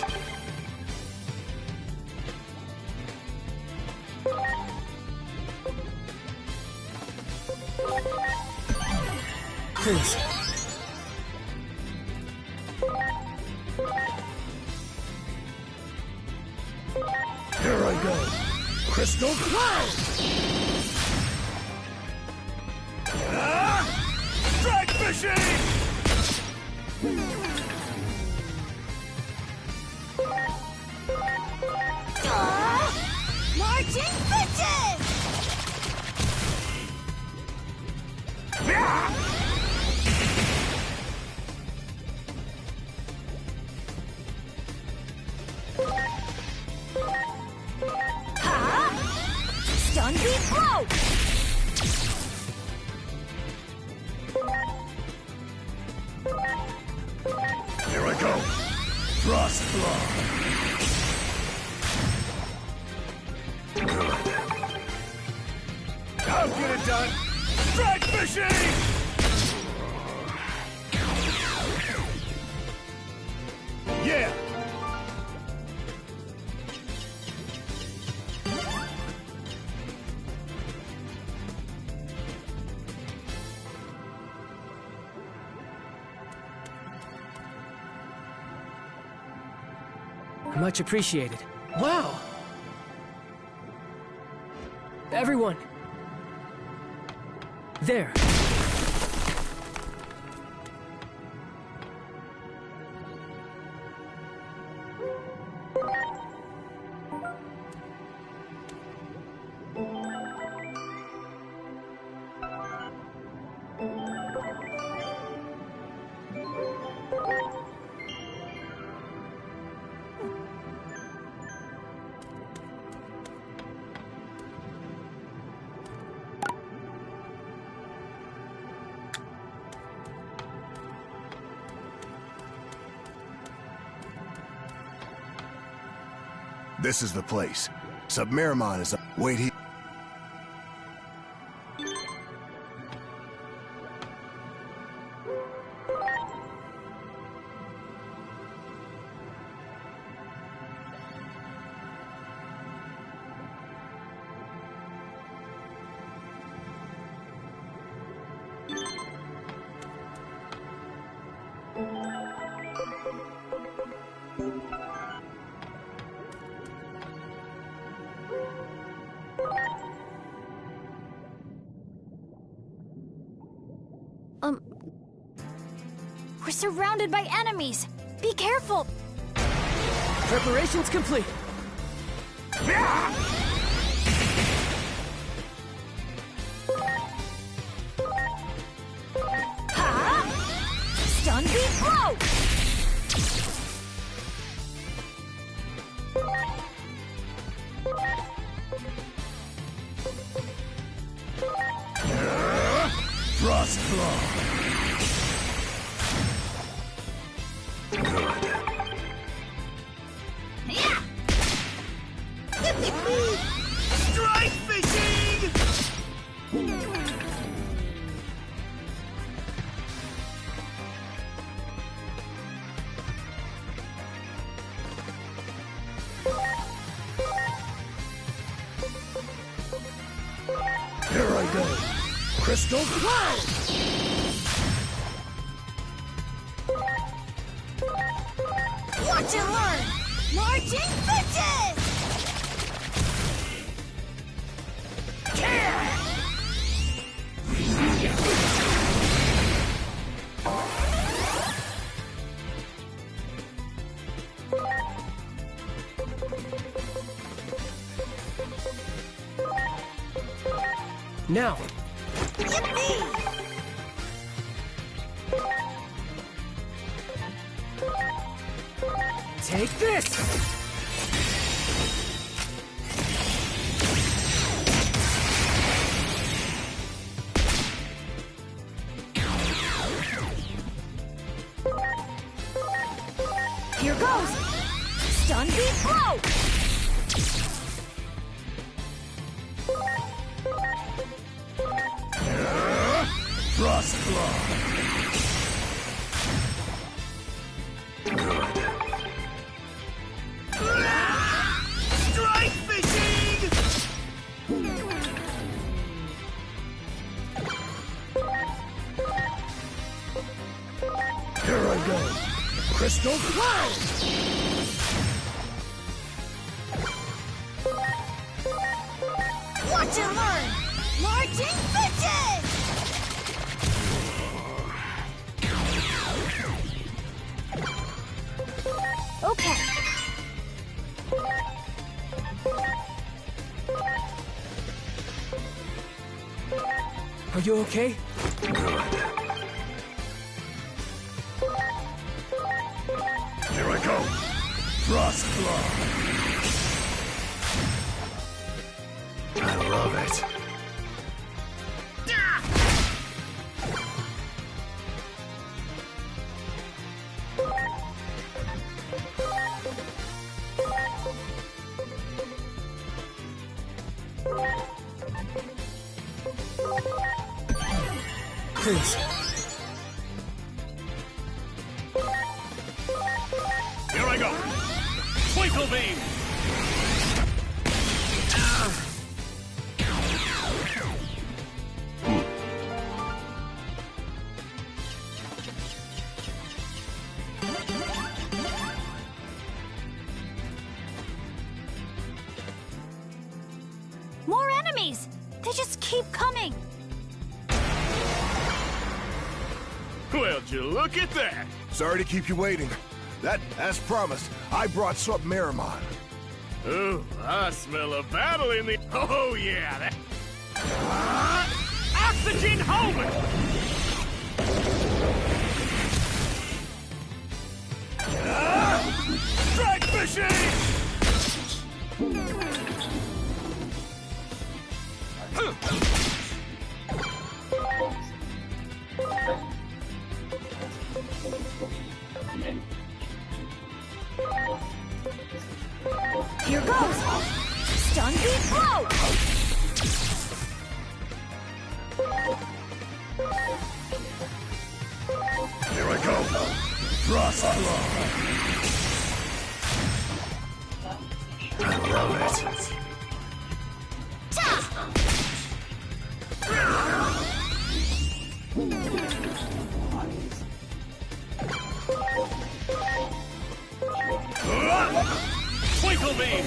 Please. Here I go. Crystal Cloud! Strike machine! Marching bitches! Stun beat blow! Here I go. Frost blow. Good. I'll get it done. Strike machine! Yeah! Much appreciated. Wow! Everyone! There! This is the place. Submiramon is... Wait here. We're surrounded by enemies! Be careful! Preparations complete! Stun beat blow! Frost blow. Good. Strike fishing! Here I go. Crystal Cloud! Watch and learn! Marching bitches! Now! Yippee! Take this! Here goes! Stun beat blow! Frost Claw. Strike fishing! Here I go. Crystal Flow! Watch and learn! Marching Bitches! Okay. Are you okay? Here I go. Frost Claw. I love it. Please. Here I go. Twinkle Beam. More enemies! They just keep coming! Well, you look at that. Sorry to keep you waiting. As promised, I brought something Miramon. Oh, I smell a battle in the... Oh, yeah. That... Oxygen Homer! Strike machine! Here goes! Stun beat blow! Here I go. Frost Claw. I love it. Twinkle Beam.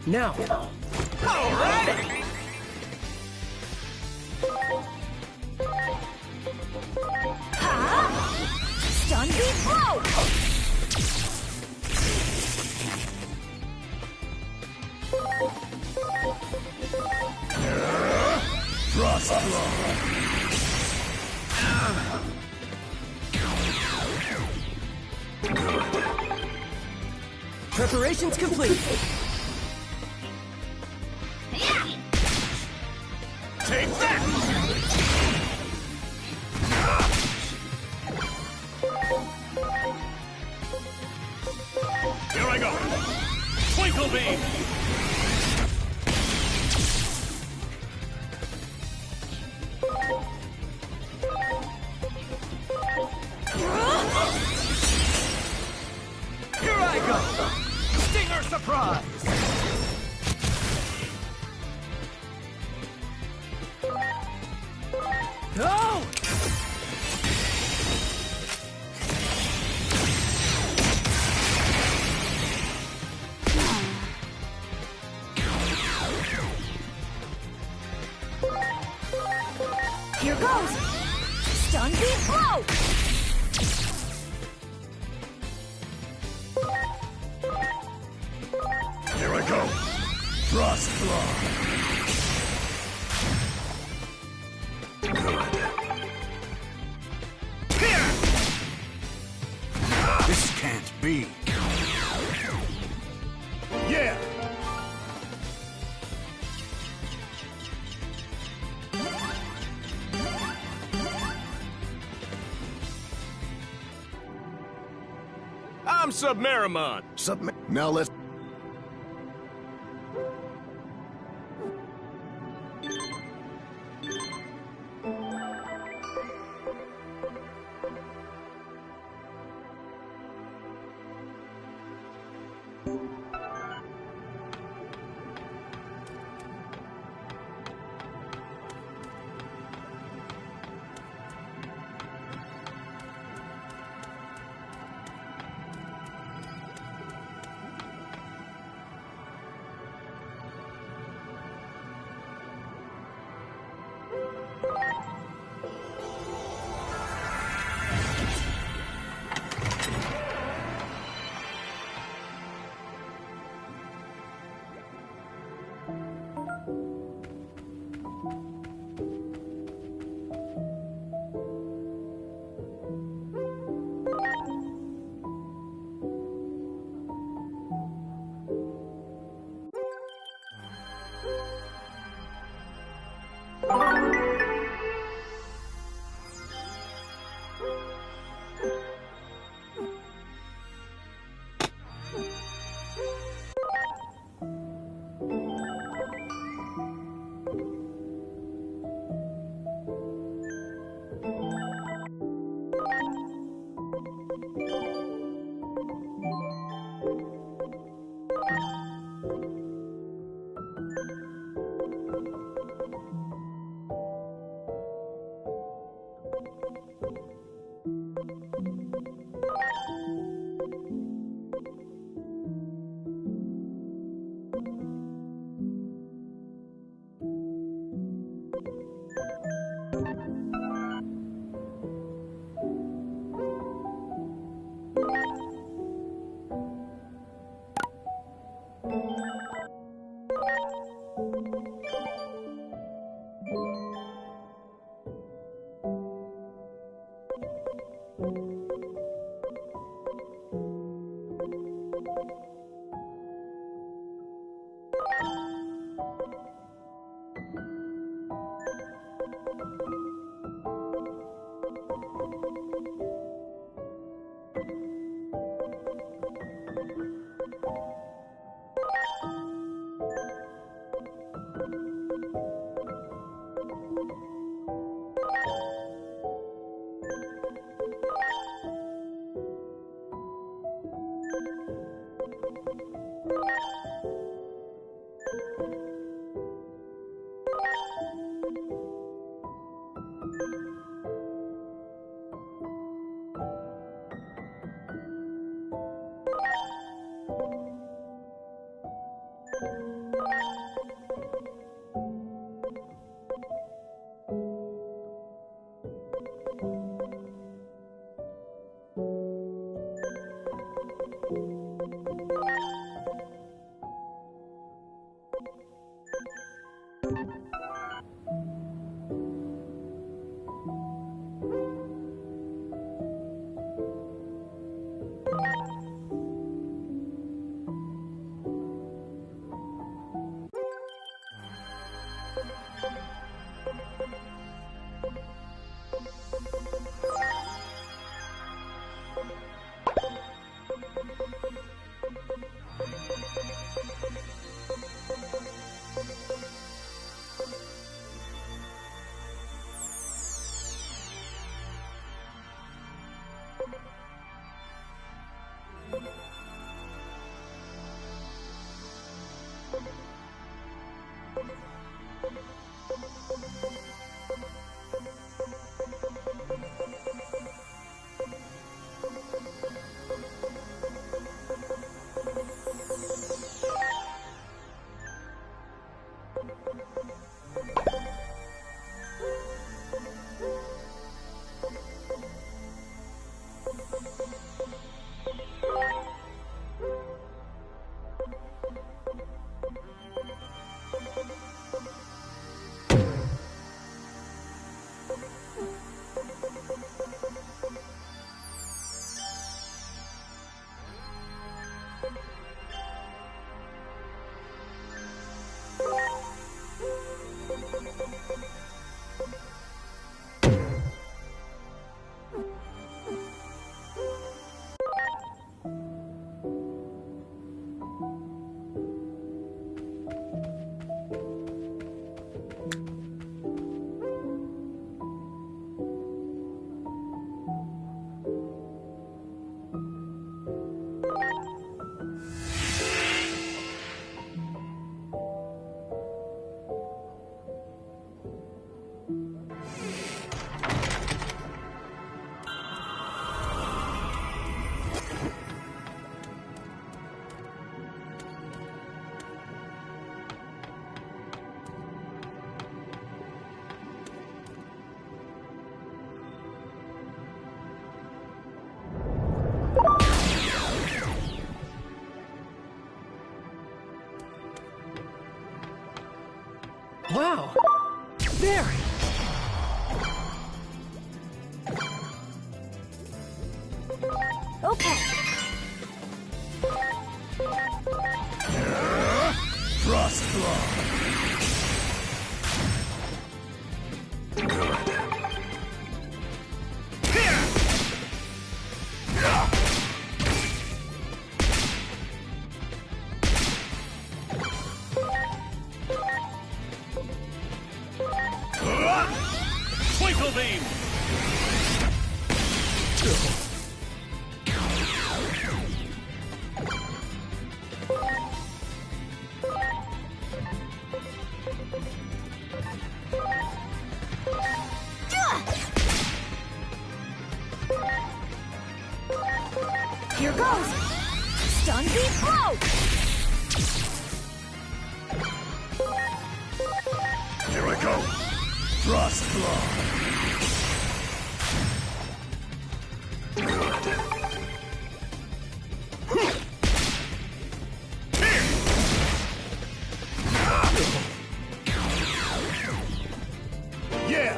Now! Alright! Ha! Stun beat blow! Frost Claw. Preparations complete! Take that! Here I go. Twinkle Beam. Here I go! Stinger surprise! Go! Here goes! Stun beat blow! Here I go. Frost Claw. Good. This can't be. Yeah. I'm Submarimon. Now let's... Wow! There! Okay. Frost Claw. Good. Twinkle Beam! Here goes! Stun Beat Blow! Here I go. Frost Claw. Good. Yeah!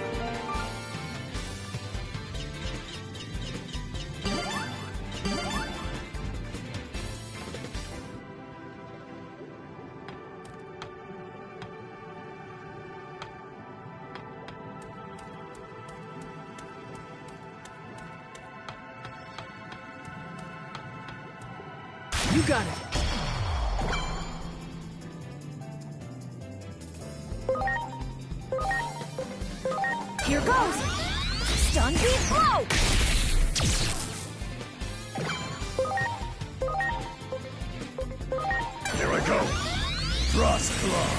You got it! Here goes! Stun Beat Blow! Here I go. Frost Claw.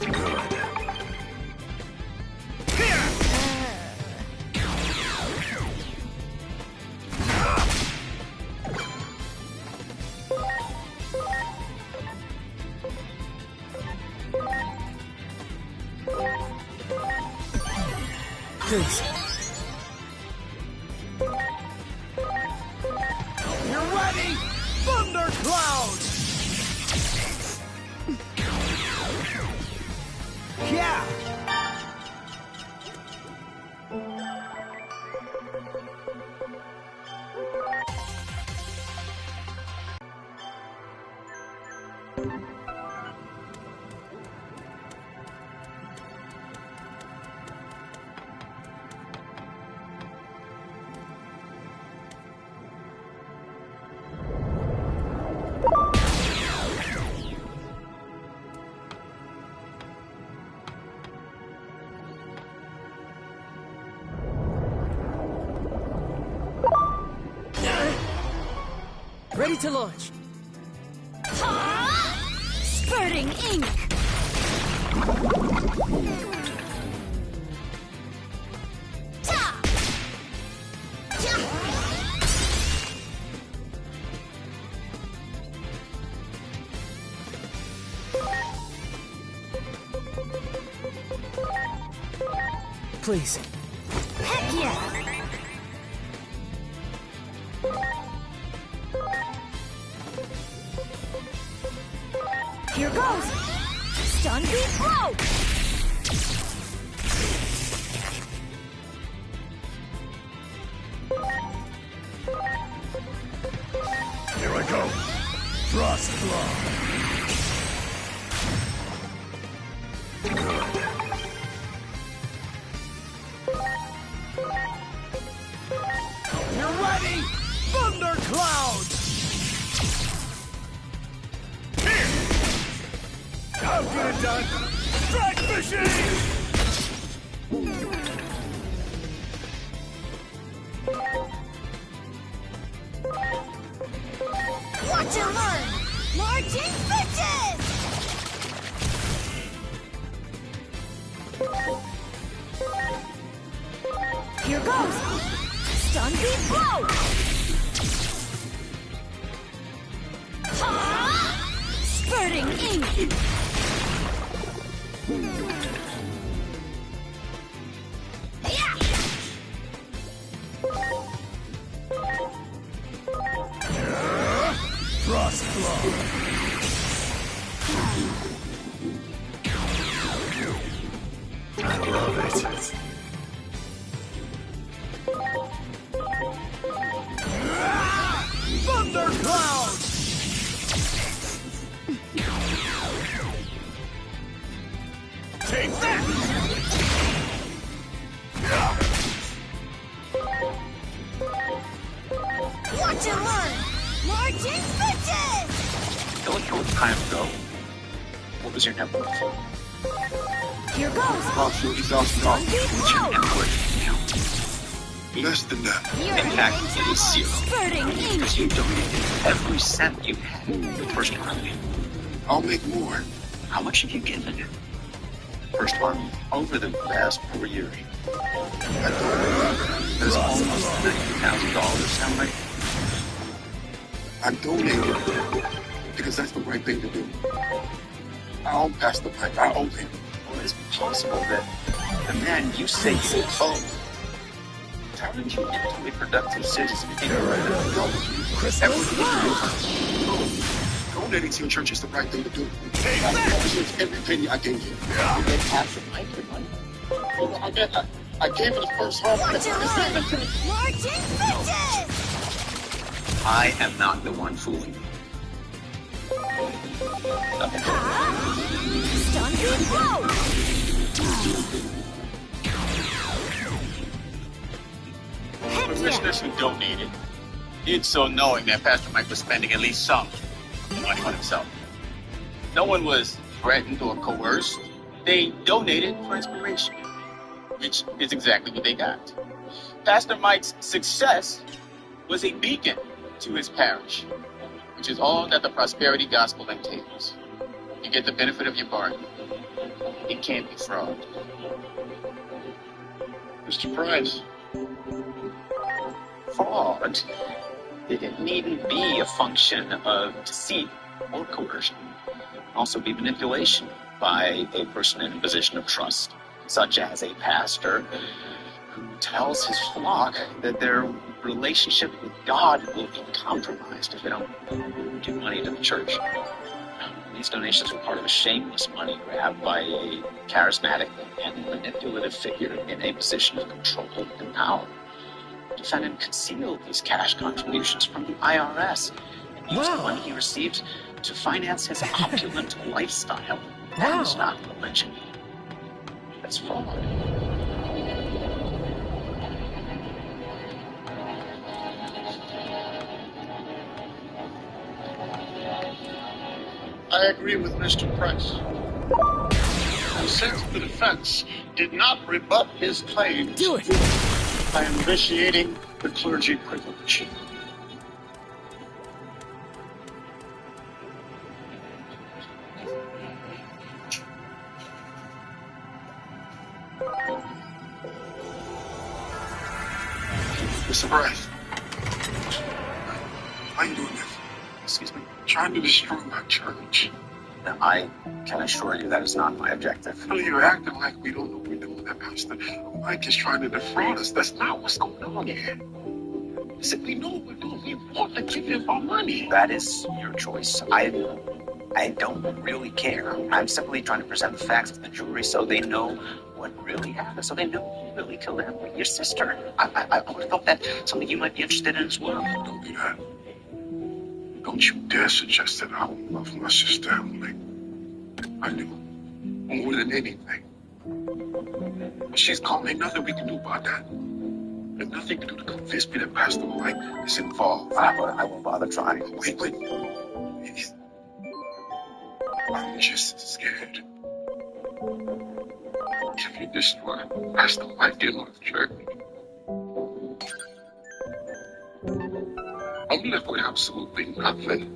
Good. Please. You're ready! Thundercloud! Yeah! Ready to launch. Spurting ink! Ta! Ja! Please. Heck yeah! Here goes! Stun Beat Blow! Here I go. Frost Claw. Good. You're ready! Thundercloud! I'll get it done! Strike Machine! Watch and learn! Marching Bitches! Here goes! Stun Beat Blow! Ha! Spurting ink! Yeah! Frost Claw. I love it. Thundercloud! Take that! Watch and learn! Marching bitches! Don't know what time ago. What was your net worth? Here goes! About $30,000. What's your net worth now? Less than that. In fact, it is zero. Spurting Because you donated every cent you had the first time. I'll make more. How much have you given? First one, over the past 4 years. That's almost $90,000, sound right? I donated because that's the right thing to do. I'll pass the mic. I owe him. Well, it's possible that the man you say you owe turned you into a productive citizen. Donating to your church is the right thing to do. Every penny I gave you. You get half the mic your money. I gave it the first half. Marching bitches! I am not the one fooling you. Okay. Stun beam blow! The listeners who donated did so knowing that Pastor Mike was spending at least some money on himself. No one was threatened or coerced. They donated for inspiration, which is exactly what they got. Pastor Mike's success was a beacon to his parish, which is all that the prosperity gospel entails. You get the benefit of your bargain. It can't be fraud. Mr. Price. Fraud, it needn't be a function of deceit or coercion. It can also be manipulation by a person in a position of trust, such as a pastor who tells his flock that their relationship with God will be compromised if they don't give money to the church. These donations were part of a shameless money grab by a charismatic and manipulative figure in a position of control and power. The defendant concealed these cash contributions from the IRS and used the money he received to finance his opulent lifestyle. That is not religion. That's fraud. I agree with Mr. Price. Since the defense did not rebut his claims, Do it! I am initiating the clergy privilege. Mr. Price, why are you doing this? Excuse me? Trying to destroy my church. I can assure you that is not my objective. Well, you're acting like we don't know what we're doing, that Pastor. Mike is trying to defraud us. That's not what's going on here. Listen, we know what we're doing. We want to give him our money. That is your choice. I don't really care. I'm simply trying to present the facts to the jury so they know what really happened, so they know who really killed Emily, your sister. I would have thought that something you might be interested in as well. Don't do that. Don't you dare suggest that I don't love my sister Emily. I do. More than anything. She's gone. Ain't nothing we can do about that. There's nothing to do to convince me that Pastor Mike is involved. I won't bother trying. Wait. I'm just scared. If you destroy Pastor Mike in our church, I'm left with absolutely nothing.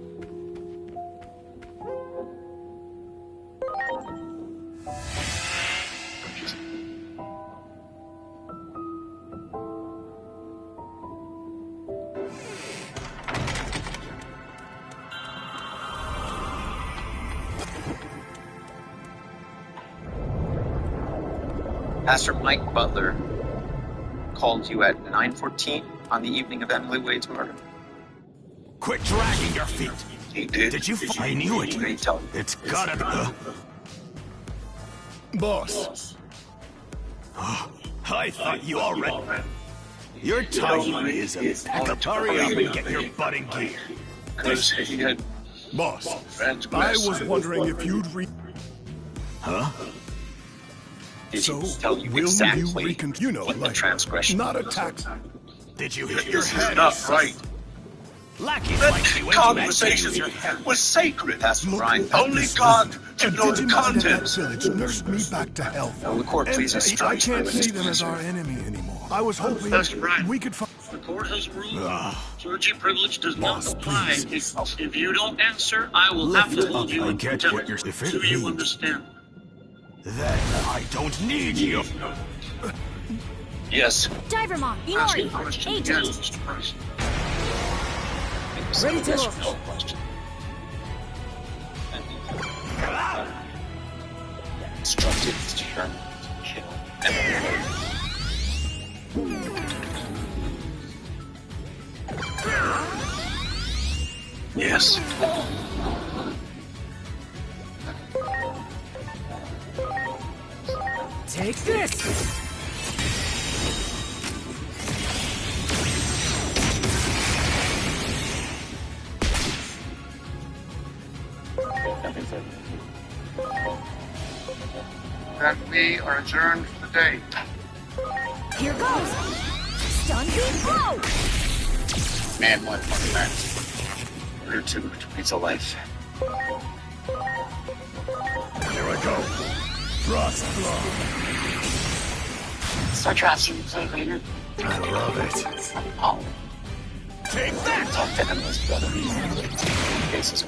Pastor Mike Butler called you at 9:14 on the evening of Emily Wade's murder. Quit dragging your feet. He did. Did you? I knew it. It's gotta be. Boss. I thought you already. Your time is a pack of. Hurry up and get your butt in gear. Because he had Boss, friends. I was wondering if you'd Huh? So, tell you will exactly you you know, what the like, transgression not was. attack. Did you hit your This head? is not right. Lackeys That like you when conversation you use your head. was sacred. That's Look right. at Only this. God can The know the Digimon in that contents. village nursed me back to health. Will the court And please I instruct can't me? see them as our enemy anymore. I was hoping That's right. we could find... The court has ruled Ah, clergy privilege does Boss, not apply. please. If you don't answer, I will have to hold you I in get contempt. what you're. If it Do you means, understand? then I don't need you. Yes. Divermon, Ask Inori, the question again, Agent. Mr. Price. Ready to Yes, launch. no question. Instructed to turn to kill everyone. Yes. Take this! That we are adjourned for the day. Here goes. Stun beam blow. Man, one man. Or two, it's a life. Here I go. Frost blow. Start drafting you play later. I love it. Oh, Take that. talk to Emily's brother. Cases.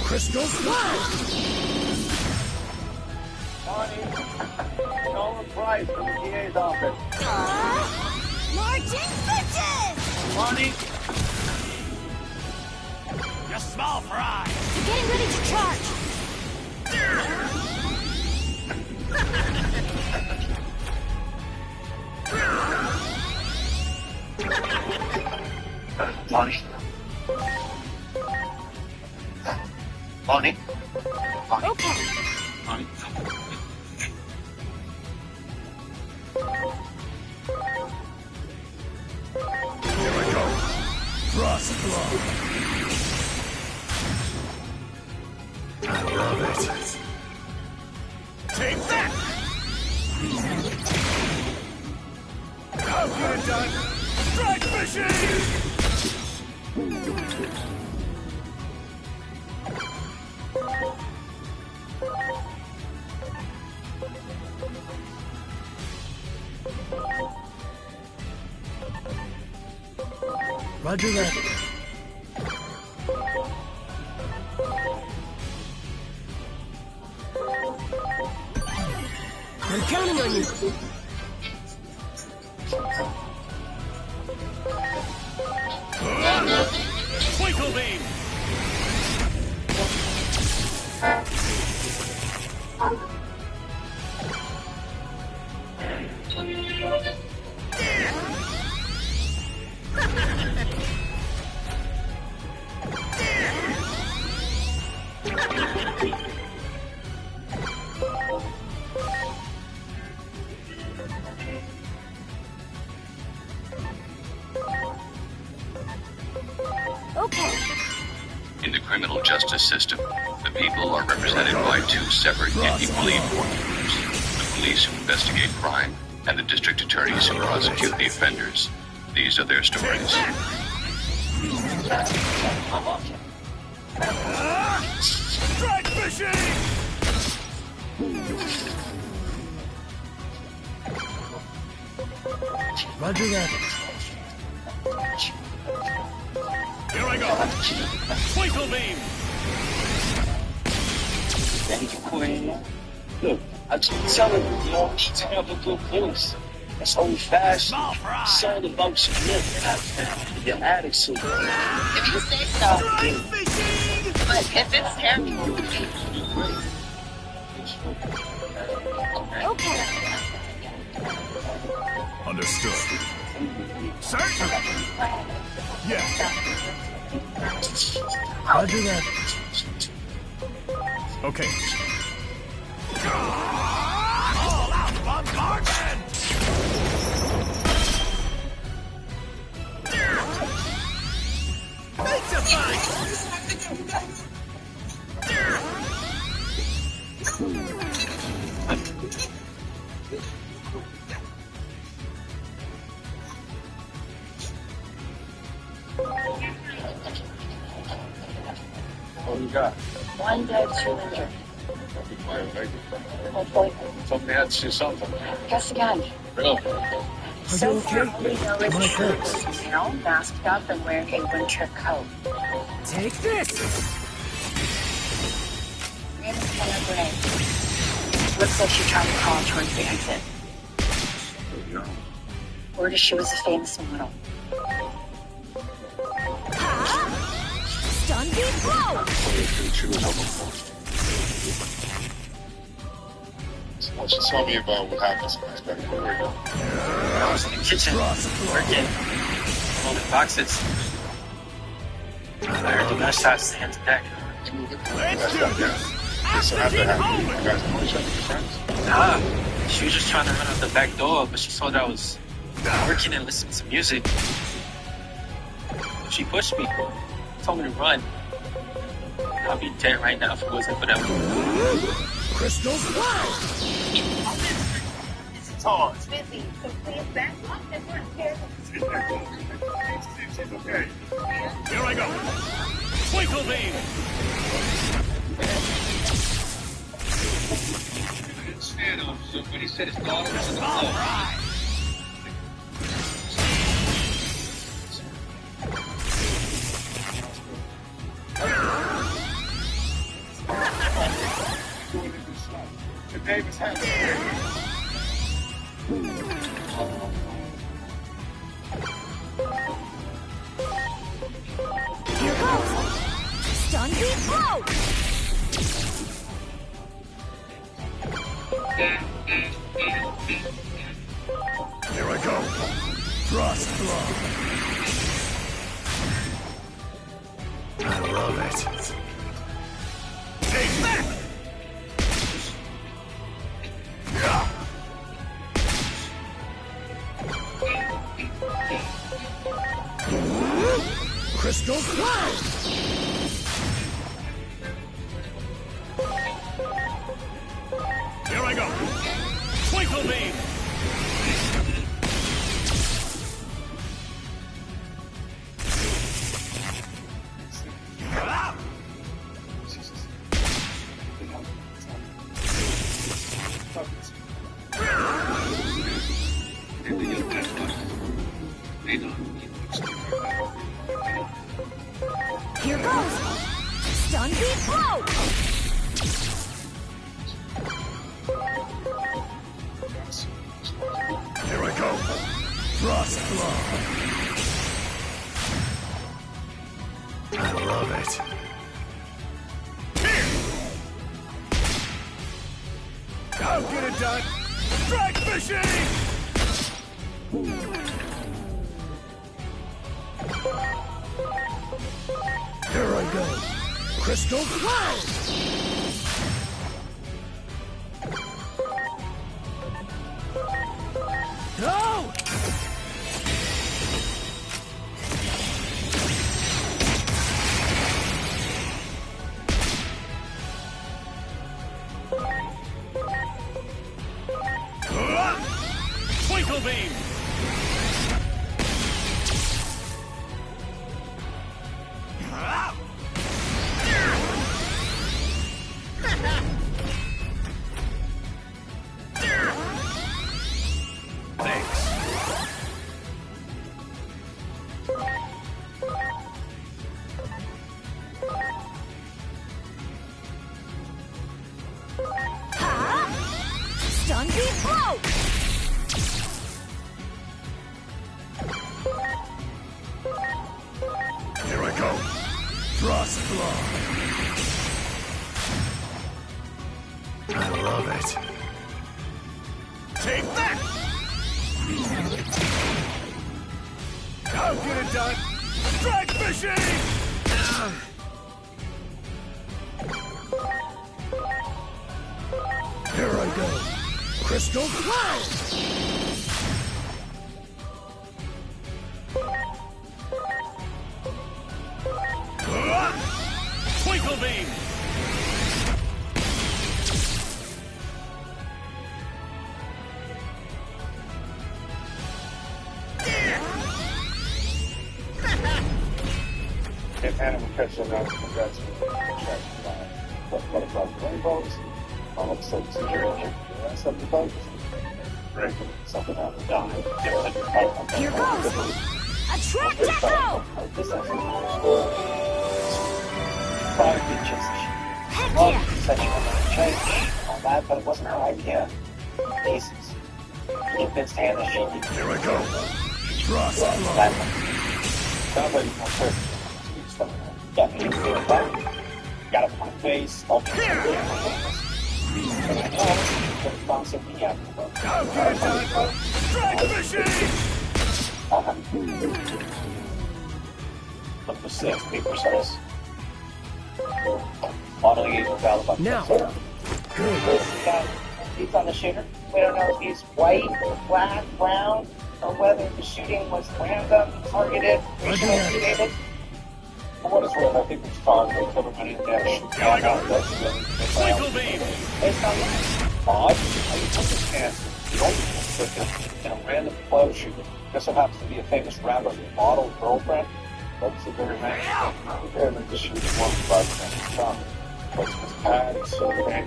Crystal Slash! Nolan Price from the DA's office. Marching bitches! Monty, You small fry. Getting ready to charge. Bonnie. Bonnie. Bonnie. Okay. Bonnie. Here I go. Frost blow. I love it. Take that. I'll get it done. Strike machine. Roger that. I'm counting on you. Twinkle beam. Okay. In the criminal justice system, the people are represented by two separate equally important groups: the police who investigate crime and the district attorneys who prosecute the offenders. These are their stories. Strike machine. Roger that. Here I go. Twinkle beam. Thank you, Queen. Look, I keep telling you, you don't need to have a good voice. That's old fashioned. Small fry. It's all about your look, your attitude. If you say so. Strike machine. But if it's terrible, Okay. Understood. Certainly. Yeah. Roger that. Okay. All out bombardment! Make the fight! What you got? One dead, 2 injured. Hopefully. Something had to do something. Guess again. Really? Are So you far, okay? all we know is My she was thanks. female, masked up, and wearing a winter coat. Take this! Ran in front of grenade. Looks like she tried to crawl towards the exit. Word is she was a famous model. Stun beat blow! She was overboard. So why don't you tell me about what happens next? Where you go? I was in the kitchen, working, loading boxes. I heard the gunshots hit the deck. Let's do this! So after that, you guys know each other, friends? Nah, she was just trying to run out the back door, but she saw that I was working and listening to music. She pushed me, told me to run. I'll be dead right now if it wasn't for that. Crystal Cloud! It's busy, so please back up and we're here. She's okay. Here I go! Twinkle beam! Stand up, so when he said his daughter was in the All right! The Davis has Here goes! Stun beat blow! Here I go! Frost blow! I love it. Take that! Yeah. Crystal Cloud! Here I go! Twinkle beam! Ah! Here goes! Stun beat blow! Here I go! Frost blow! I love it. Here! I'll get it done! Strike machine! Here I go. Crystal Cloud! Go! Twinkle beam! Thanks. Ha! Stun beat blow! Here I go. Frost blow. I love it. Take that! I'll get it done! Strike machine! Here I go. Crystal Cloud! Twinkle beam! If Hannah would catch them out, congrats on the track. Butterflies and rainbows. All of a sudden, security. That's up the boat. Right. Something out of the die. Here goes! Attract Echo! This is 5 inches. Heck Well, yeah! you said you wanted to change on that, but it wasn't her idea. Pieces. You convinced Hannah that she needed. Here I go! Trust! That one. Sounds like you're perfect. Yeah, you feel that. Got up my face. I'll be here. And I know it's bouncing me out. Strike machine! Look, the 6 paper says. Modeling agent Alabama. Now. He's on the shooter. We don't know if he's white, black, brown, or whether the shooting was random, targeted, racial-motivated. For what it's worth, I think it's fine. They cover money in cash. Here I go! Twinkle beam! Based on odd, I understand. In a random flow shooting. This happens to be a famous rapper model girlfriend. That's a very nice and then just shooting 1 5 What's his tags? Okay.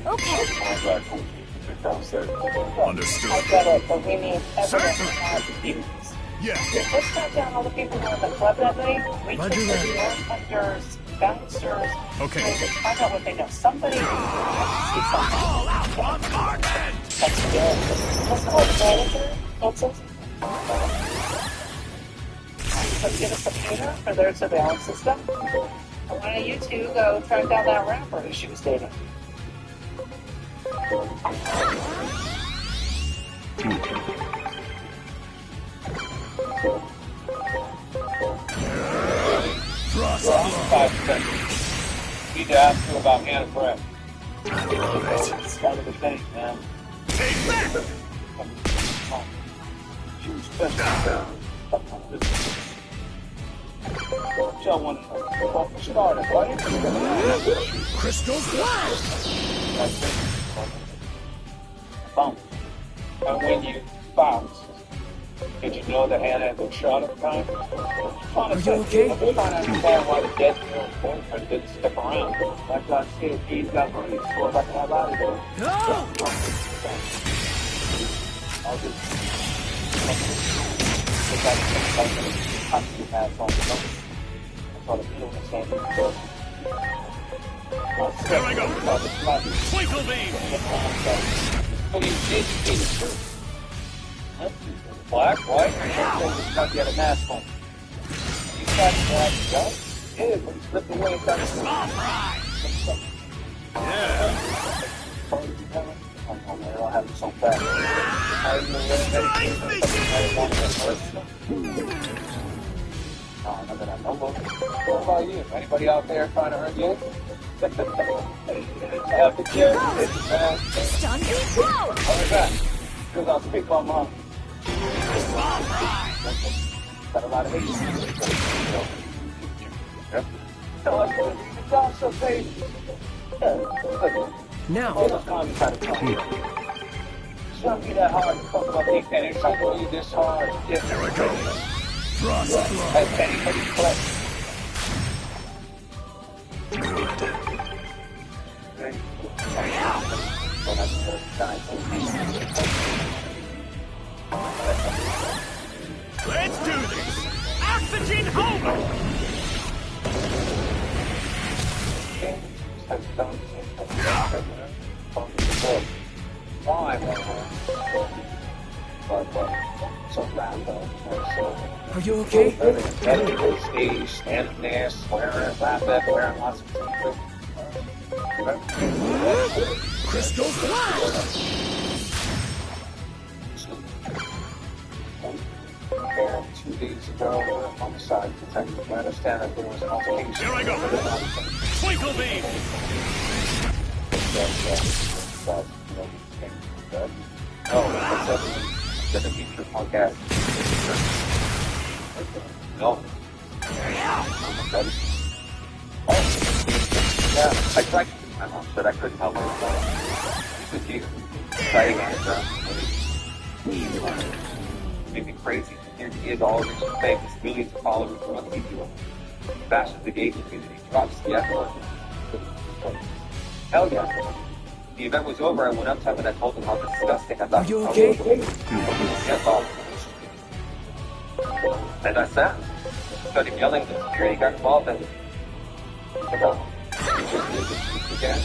Understood. I've got it, but we need evidence of demons. Yeah. Let's track down all the people who were in the club that night. We took Roger the that. hunters, bouncers. Okay. And let's find out what they know. Somebody has to see something. All out bombardment! That's good. Let's call the manager. Vincent. Let's get a subpoena for their surveillance system. I want you two go track down that rapper who she was dating. Trust! 5 seconds. Need to ask you about Hannah Brett. I love it. It's kind of a thing, man. Take that! She was special. Tell one about the started, buddy. Crystal Cloud! That's it. Bounce. And when you bounce, did you know that Hannah had been shot at the time? Are you okay? I'm just trying to understand why the dead girl's boyfriend didn't stick around. Like I said, he's got money, so if I can have out of there. No! I'll just... If I can you have on the boat. That's all the people are saying. Here I go! Twinkle beam! What do you think? Black, white, not get a mask on. You got black gun? Yeah, but he slipped away and got a Small fry! Yeah. I'll have it so fast. Not that I know of. What about you? Anybody out there trying to hurt you? Have the chair. Stun beam blow! What is that? Because I'll speak my mom. Small fry! Got a lot of hate. Tell us what the dogs are baby. Now. All the time you try to talk. It's not be that hard to talk about big penny. It's not going to be this hard. Here I go! Trust! Has anybody collect? Good. Let's do this! Oxygen homer! Why? So random. Are you okay? Stage, standing there, swearing, laughing, wearing lots of secrets. Crystal Cloud! 2 days ago, homicide detective. I understand that there was an altercation. Here I go. Twinkle beam. That's a future podcast. No. Yeah, I tried to keep my mom, but I couldn't help her. Because she's fighting on it. Made me crazy. Here he is, all rich and famous, millions of followers on TV. Bashes the gay community, drops the F-word. Hell yeah. The event was over, I went up to him and I told him how disgusting I thought. Are you okay? Yes, all. And I sat. Started yelling, the security got involved and... again.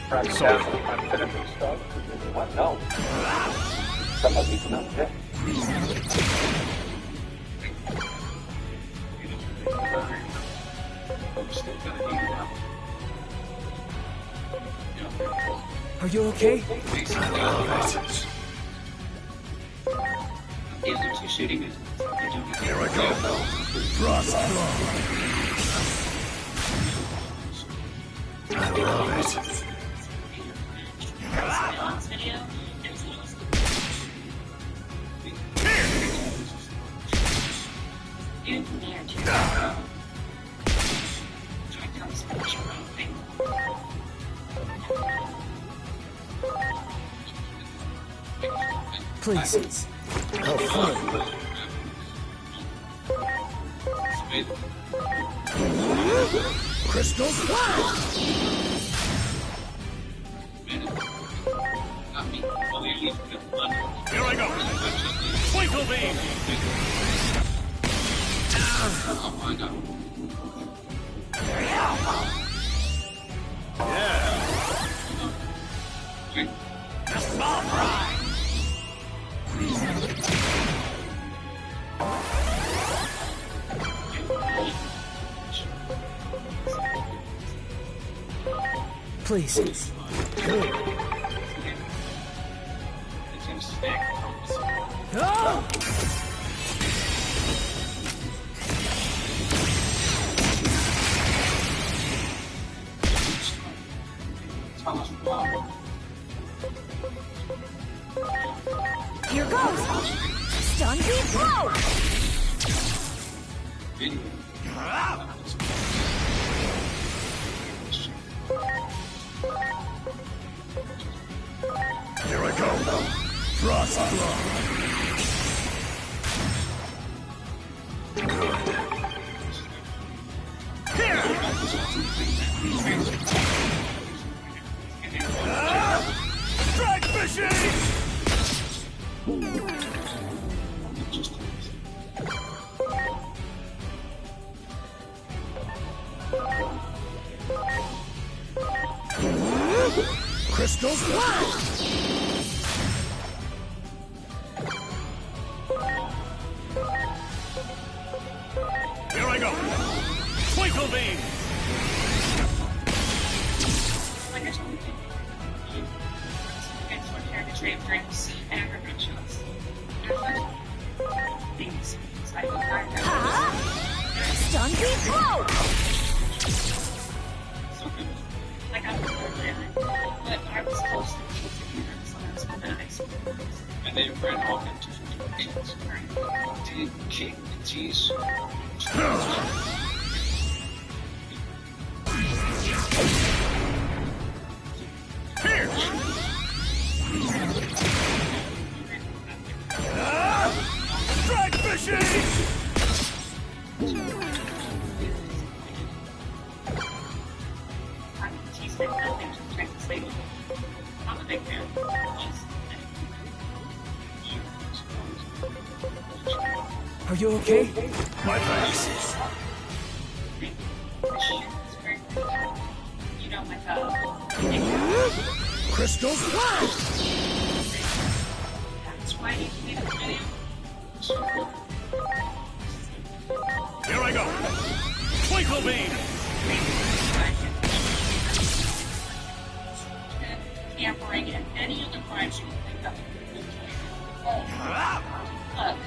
Trying to finish the stuff. What? No. Some of these nuts, yeah. Are you okay? Here I go. Frost I love it. Please. How fun. Crystal Flash! Here I go. Twinkle beam. Yeah. A small fry. Please. No! Here goes! Stun beam blow! Here I go. Frost blow. Here. Drag fishing. Crystal Flash! Here I go. Twinkle beam. Stun beam blow! But I was close to the so that's what I experienced. And they ran off into situations. Did King cheese? Here. Drag fishing. I'm a big fan. Are you okay? My thanks. You know, like Crystal Flash! that's why you made a video. Here I go. Twinkle beam. Tampering and any other crimes you can think of. Look.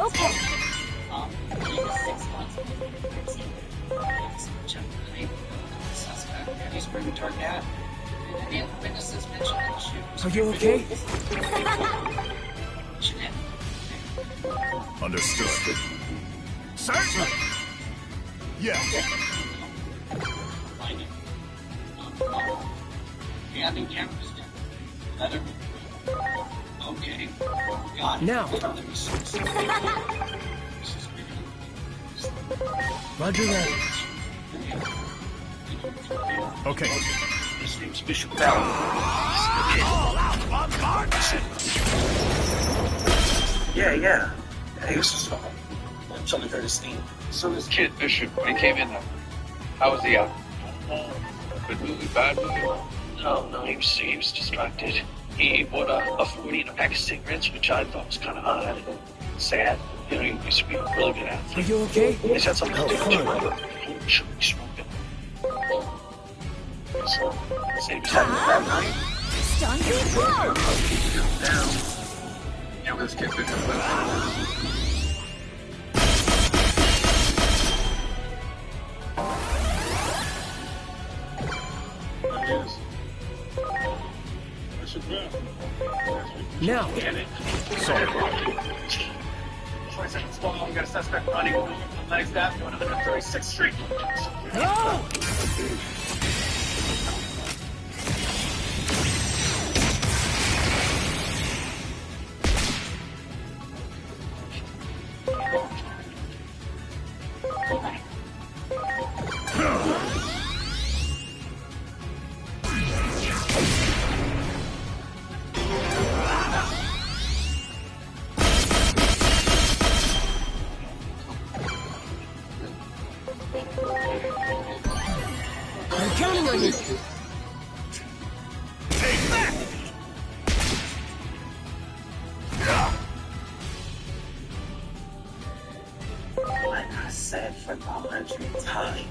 okay. Are you okay? Understood. Certainly. Yeah. Okay. Now. Roger that. Okay. His name's Bishop Bell. Yeah. Hey, this is I'm trying to hear this thing. So this kid, Bishop, when he came in there, how was he out? Good movie, bad movie? No, he was distracted. He bought a 40 and a pack of cigarettes, which I thought was kind of odd and sad. You know, he used to be a really good athlete. Are you okay? He said something to do with you. He shouldn't be smoking. So, say he was having a bad night. Stunty blow! Down. You know, this kid, Bishop. Now. Sorry. 20 seconds long, we got a suspect running from the legs down to 136th Street. No! I'm counting on you. Take that! Like I said for the 100th time,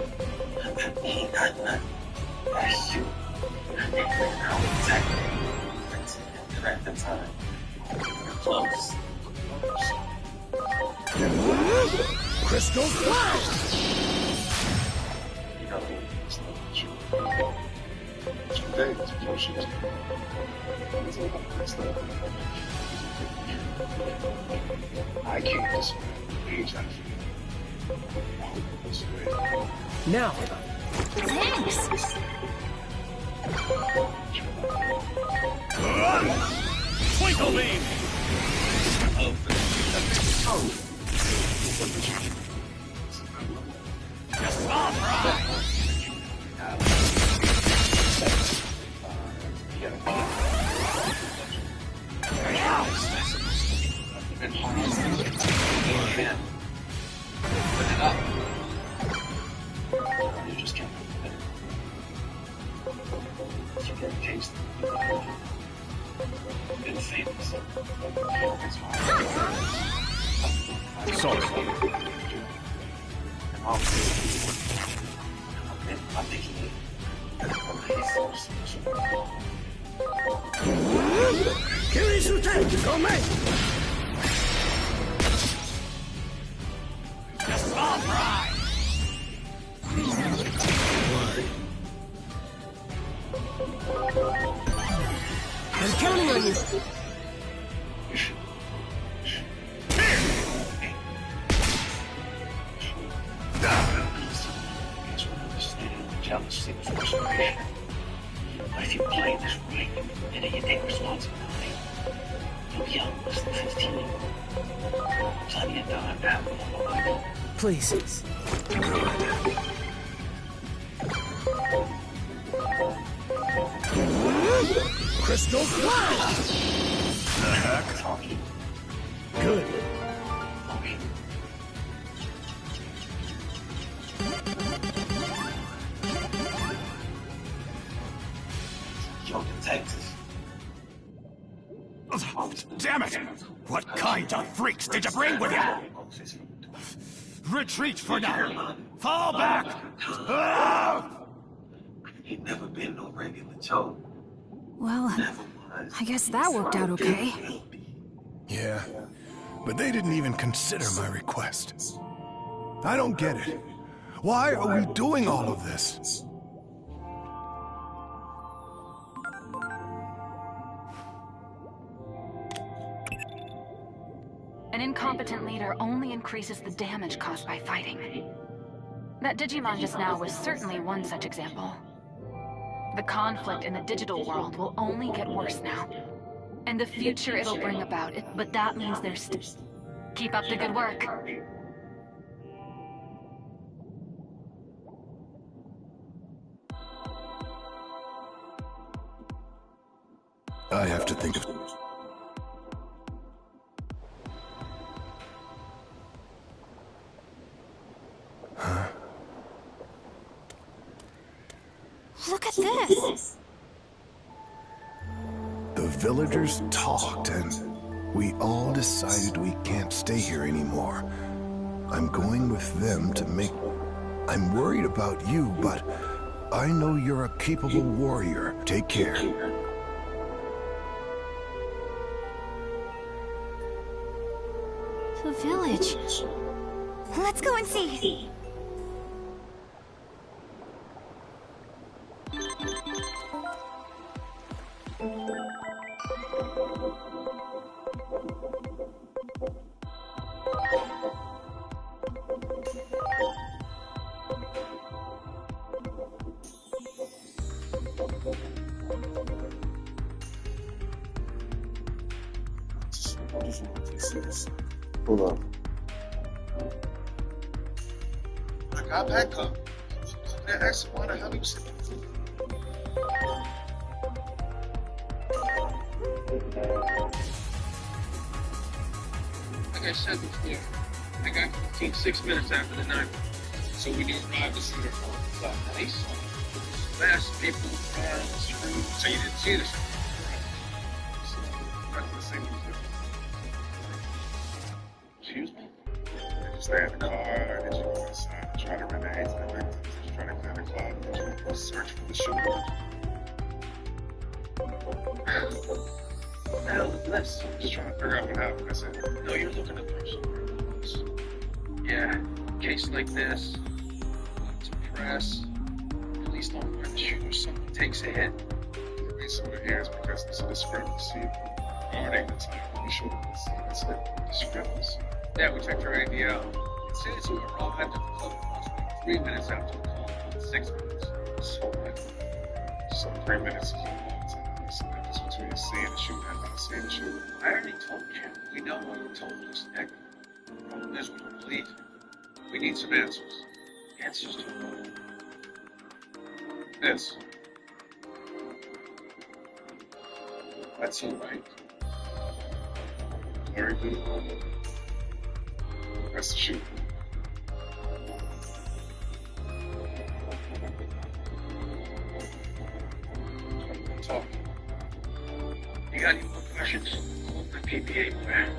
I ain't got nothing. That's you. I think we're now protected. At the time. We're close. Crystal Flash! You know, it's not you. Today, it's bullshit. I can't disagree. Page, I feel. Now. Thanks! Twinkle beam! Just all right! Put it up. You just can't put it. You get a taste. Been famous. It's hard. Sorry. And I'll I'm thinking Just all right! I'm counting on you. Jealousy and frustration. If you play this right, and then you take responsibility, you're young, less than 15. Plenty of time to have a normal life. Please. Crystal Flash! The heck? Good. Okay. Yo, detective. Damn it! What kind of freaks did you bring with you? Retreat for now! Fall back! Ah! He'd never been no regular Joe. Well, Never was. I guess that worked out okay. Yeah. but they didn't even consider my request. I don't get it. Why are we doing all of this? An incompetent leader only increases the damage caused by fighting. That Digimon just now was certainly one such example. The conflict in the digital world will only get worse now. And the future it'll bring about, but that means there's keep up the good work. I have to think of... Huh? Look at this! The villagers talked, and we all decided we can't stay here anymore. I'm going with them to make... I'm worried about you, but I know you're a capable warrior. Take care. The village. Let's go and see. Hold on. I got back up. I asked him why the hell he was sitting. Like I said before, I got 6 minutes after the 9. So when you arrived, the shooter was nice. Fast people around the street, so you didn't see the shooter. Excuse me? Did you stay in the car? Did you go inside and try to renege the victims? Did you try to clear the club? Did you go search for the shooter? What the hell is this? I'm just trying to figure out what happened. That's it. No, you're looking at those. Yeah, case like this, to press, police don't find the shooter, someone takes a hit. The reason we're here is because there's a discrepancy regarding the time when the shooter was seen. That's it. Discrepancy. Yeah, we checked your ADL. It says you arrived at the club approximately 3 minutes after the call, 6 minutes. So 3 minutes is a long time. It's the difference between seeing the shooter and not seeing the shooter. I already told you. We know what you told us, Nick. The problem is we don't believe you. We need some answers. Answers to what? This. That's all right. Very good. That's the shooter. Talk. You got any more questions? My PPA plan.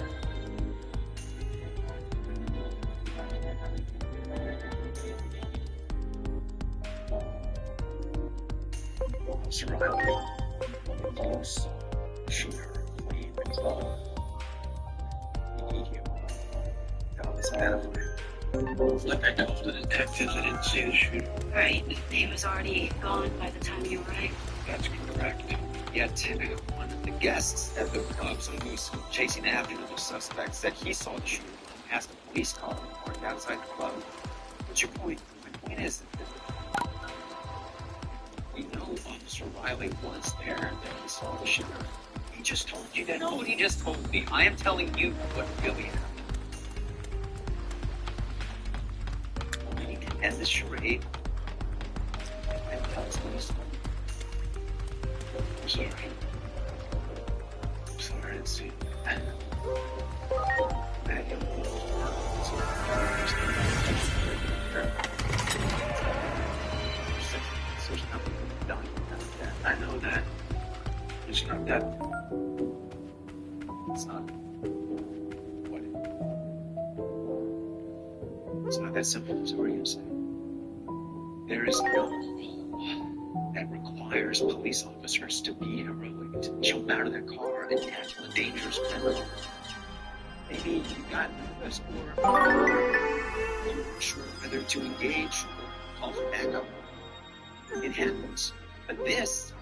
Surrounding. Close. Shooter. Lead the club. We need you. That was identified. Like I told the detectives, I didn't see the shooter. Right. He was already gone by the time you arrived. That's correct. Yet, one of the guests at the clubs who was chasing after the suspect said he saw the shooter and asked the police car parked outside the club. What's your point? My point is that we know Officer Riley was there, that he saw the shooter. He just told you that. No, he just told me. I am telling you what really happened. We need to end this charade and tell us what he saw. I'm sorry. I'm sorry I didn't see it. There's nothing done. I know that. It's not that. It's not. What? It's not that simple. Is what you're saying. There is no law that requires police officers to be heroic, to jump out of their car and tackle a dangerous criminal. Maybe you got nervous or you weren't sure whether to engage or call for backup. It happens. But this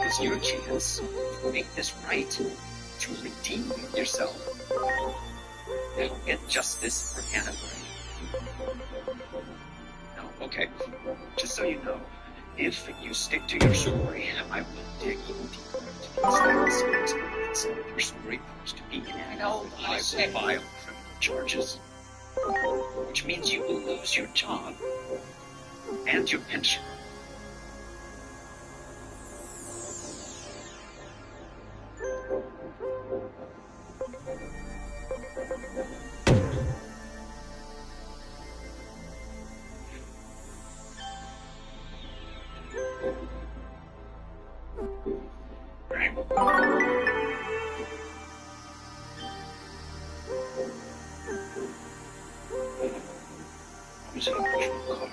is your chance to make this right, to redeem yourself. Now get justice for Hannah Gray. No, okay. Just so you know, if you stick to your story, I will dig even deeper into these things and explain some of your story proves to be inaccurate. No, I will file criminal charges, which means you will lose your job and your pension. Was in a patrol car.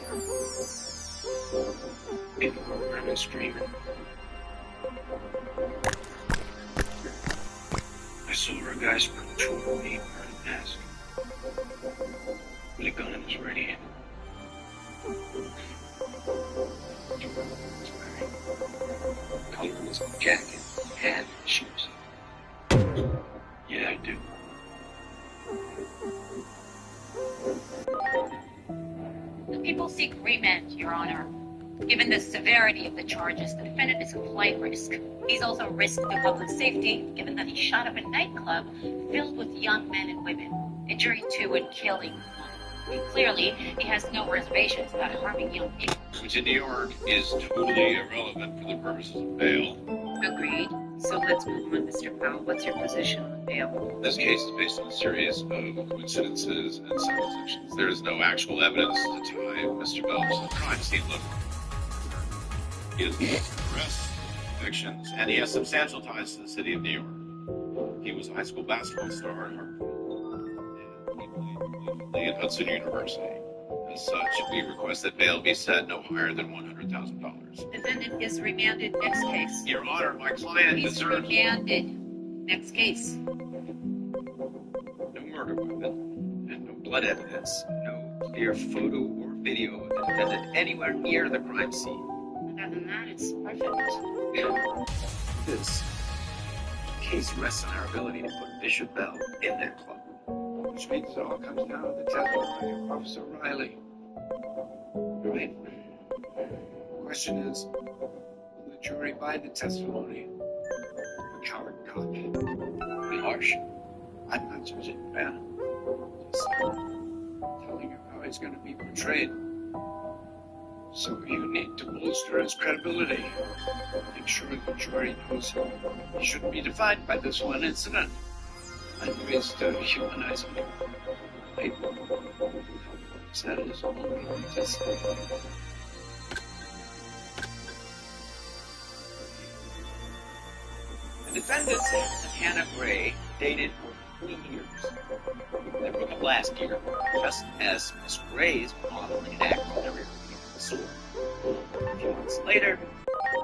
People were running and screaming. I saw a guy from the patrol wearing a mask. With a gun in his right hand. Color of his jacket, hat, and shoes. Yeah, I do. People seek remand, Your Honor. Given the severity of the charges, the defendant is a flight risk. He's also a risk to public safety, given that he shot up a nightclub filled with young men and women, injuring 2 and killing 1. Clearly, he has no reservations about harming young people. Which in New York is totally irrelevant for the purposes of bail. Agreed. So let's move on, Mr. Powell. What's your position on bail? This case is based on a series of coincidences and suppositions. There is no actual evidence to tie Mr. Phelps to the crime scene. Look, he has arrests, convictions, and he has substantial ties to the city of New York. He was a high school basketball star at Harvard, and he played briefly at Hudson University. As such, we request that bail be set no higher than $100,000. Defendant is remanded. Next case. Your Honor, my client He's deserves... remanded. Next case. No murder weapon, and no blood evidence, no clear photo or video of the defendant anywhere near the crime scene. Other than that, it's perfect. This case rests on our ability to put Bishop Bell in that club. Which means it all comes down to the testimony of Officer Riley. Right? The question is, will the jury buy the testimony of a coward cop? Pretty harsh. I'm not judging the man. Just telling you how he's going to be portrayed. So you need to bolster his credibility. Make sure the jury knows he shouldn't be defined by this one incident. And ways to humanize him. Right? That is all we need to say. The defendants and Hannah Gray dated for 3 years. They broke up last year, just as Miss Gray's modeling and acting career soared. A few months later,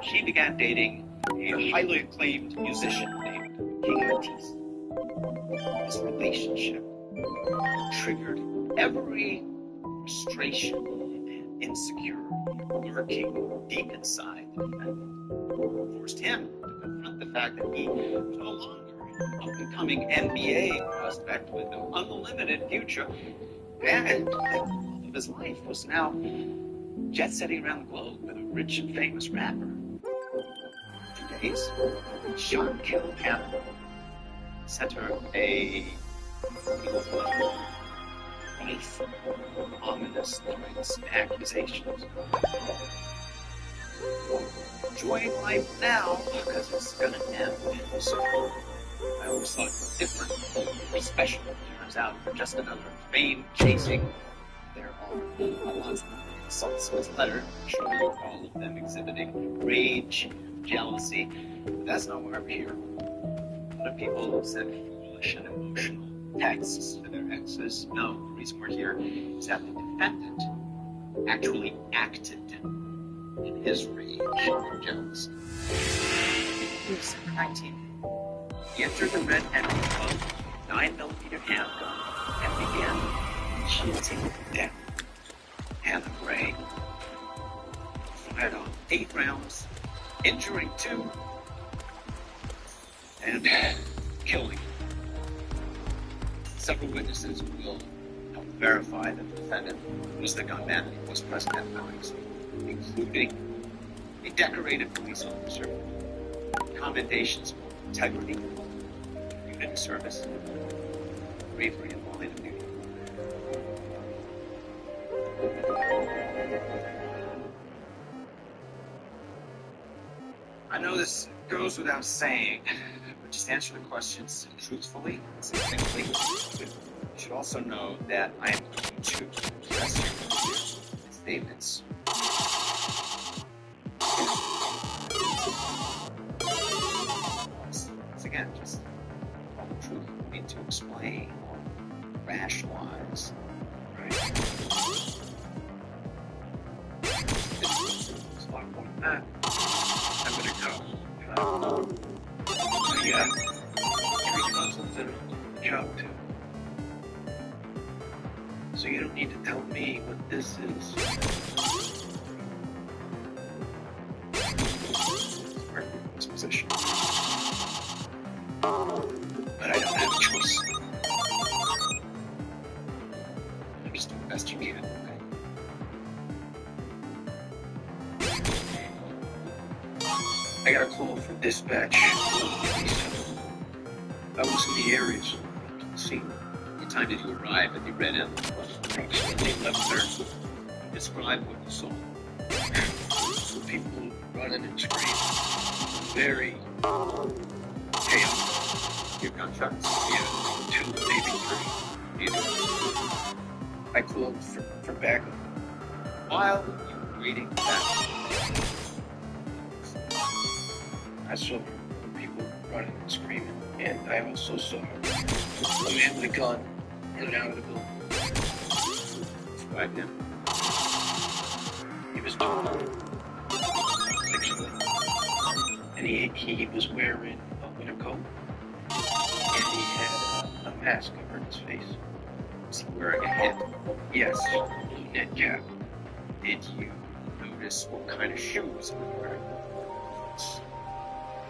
she began dating a highly acclaimed musician named King Matisse. This relationship triggered every frustration and insecurity lurking deep inside the defendant. Forced him to confront the fact that he was no longer an up-and-coming NBA prospect with an unlimited future, and that the love of his life was now jet-setting around the globe with a rich and famous rapper. 2 days, he shot and killed Hannah. Sent her a life of ominous threats and accusations. Enjoying life now because it's gonna end soon. I always thought it was different, or special. Turns out you're just another fame chasing. There are lots of insults in this letter. I'm sure you all of them exhibiting rage, jealousy. But that's not why we're here. A lot of people send foolish and emotional texts to their exes. No, the reason we're here is that the defendant actually acted in his rage and jealousy. He was 19. He entered the Red Enemy Club 9mm handgun and began shooting down Hannah Gray. Fired off 8 rounds, injuring 2, and killing. Several witnesses will help verify that the defendant was the gunman and was present at the crime scene, including a decorated police officer, commendations for integrity, community service, bravery, and line of duty. I know this goes without saying, but just answer the questions truthfully, succinctly. You should also know that I am going to press your statements. Once again, just all the truth you need to explain or rationalize. Right? It's a lot more than that. I'm gonna go. Yeah. Three cousins and a job too. So you don't need to tell me what this is. This position. But I don't have a choice. I'm just doing the best you can, okay? I got a call from dispatch. I was in the area, so I can see. What time did you arrive at the Red End? Approximately 11:30. Describe what you saw. Some people running and screaming. Very chaotic. Your gunshots? Yeah, 2, maybe 3. Either. I called for backup. While you were waiting back, I saw people running and screaming, and I also saw a man with a gun running out of the building. Describe him. He was tall, 6 foot, and he was wearing a winter coat, and he had a mask over his face. Was he wearing a hat? Yes, a net cap. Did you notice what kind of shoes he was wearing?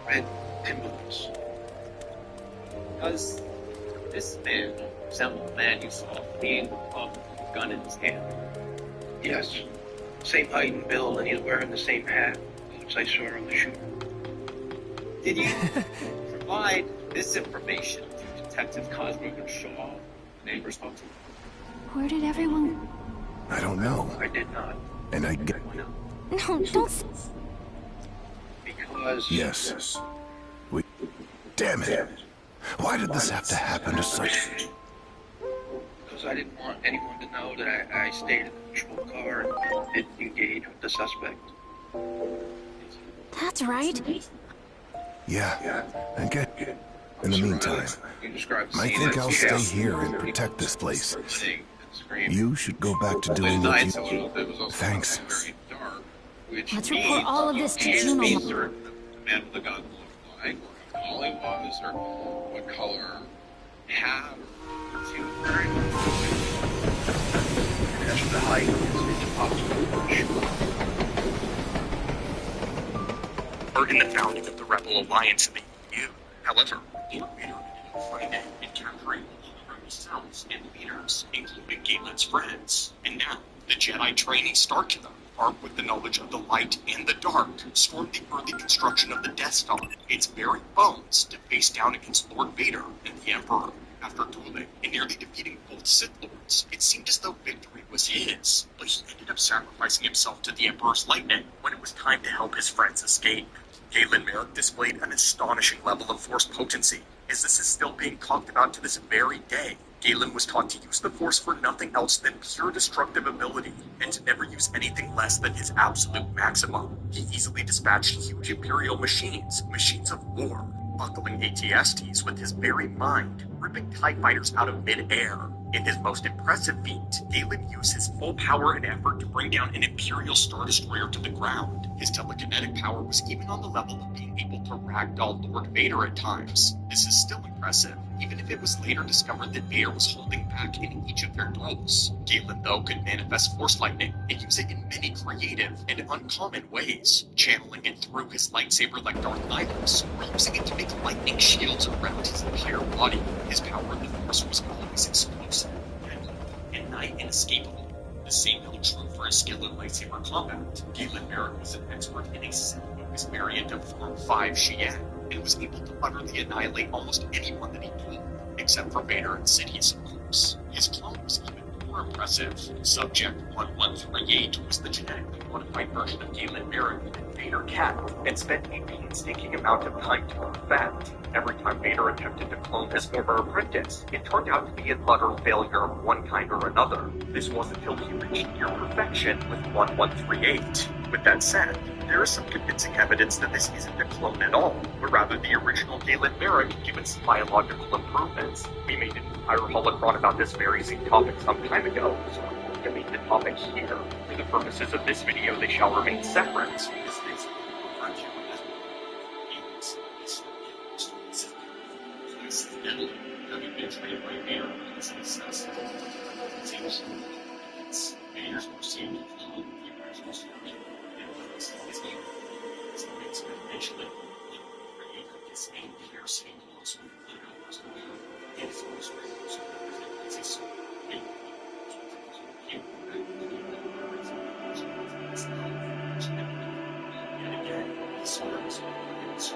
Red Timberlands. Does this man resemble the man you saw fleeing the pub with a gun in his hand? Yes. Same height and build, and he's wearing the same hat as I saw on the shooter. Did you provide this information to Detective Cosgrove Shaw, the neighbors spoke to? Where did everyone... I don't know. I did not. And I get... No, don't... Because... Yes. Damn it. Why did this have to happen to such... Because I didn't want anyone to know that I stayed in the patrol car and didn't engage with the suspect. That's right. Yeah. And get... In the meantime, I think I'll stay here and protect this place. You should go back to doing what you... Thanks. Let's report all of this to Juno. The man with the gun looked like, what color he was, or what color hat, or As the height is impossible. Or in the founding of the Rebel Alliance in the EU. However, the leader didn't find it in capturing themselves and leaders, including Galen's friends. And now, the Jedi training Star Killer, armed with the knowledge of the light and the dark, stormed the early construction of the Death Star, its very bones, to face down against Lord Vader and the Emperor. After dueling and nearly defeating both Sith Lords, it seemed as though victory was his, but he ended up sacrificing himself to the Emperor's lightning when it was time to help his friends escape. Galen Merrick displayed an astonishing level of Force potency, as this is still being talked about to this very day. Galen was taught to use the Force for nothing else than pure destructive ability, and to never use anything less than his absolute maximum. He easily dispatched huge Imperial machines of war, buckling AT-STs with his very mind, ripping TIE fighters out of mid-air. In his most impressive feat, Galen used his full power and effort to bring down an Imperial Star Destroyer to the ground. His telekinetic power was even on the level of being able to ragdoll Lord Vader at times. This is still impressive, even if it was later discovered that Vader was holding back in each of their duels. Galen, though, could manifest Force Lightning and use it in many creative and uncommon ways, channeling it through his lightsaber like Darth Nihilus, or using it to make lightning shields around his entire body. His power of the Force was always explosive, and nigh inescapable. The same held true for his skill in lightsaber combat. Galen Merrick was an expert in a set-focused variant of Form 5 Xi'an, and was able to utterly annihilate almost anyone that he pulled, except for Vader and Sidious, of course. His clone was even more impressive. Subject 1138 was the genetically modified version of Galen Merrick that Vader kept, and spent a painstaking amount of time to perfect. Every time Vader attempted to clone his former apprentice, it turned out to be an utter failure of one kind or another. This was until he reached near perfection with 1138. With that said, there is some convincing evidence that this isn't a clone at all, but rather the original Galen Merrick given some biological improvements. We made an entire holocron about this very same topic some time ago, so I'm going to make the topic here. For the purposes of this video, they shall remain separate. This is referred to as accidentally having been trained by Vader as an assassin. Vader's perceived clone of the original story influenced his game. His mates eventually created the same piercing also with hours of power. In Force Rangers, as a sort of game, yet again, the stories of his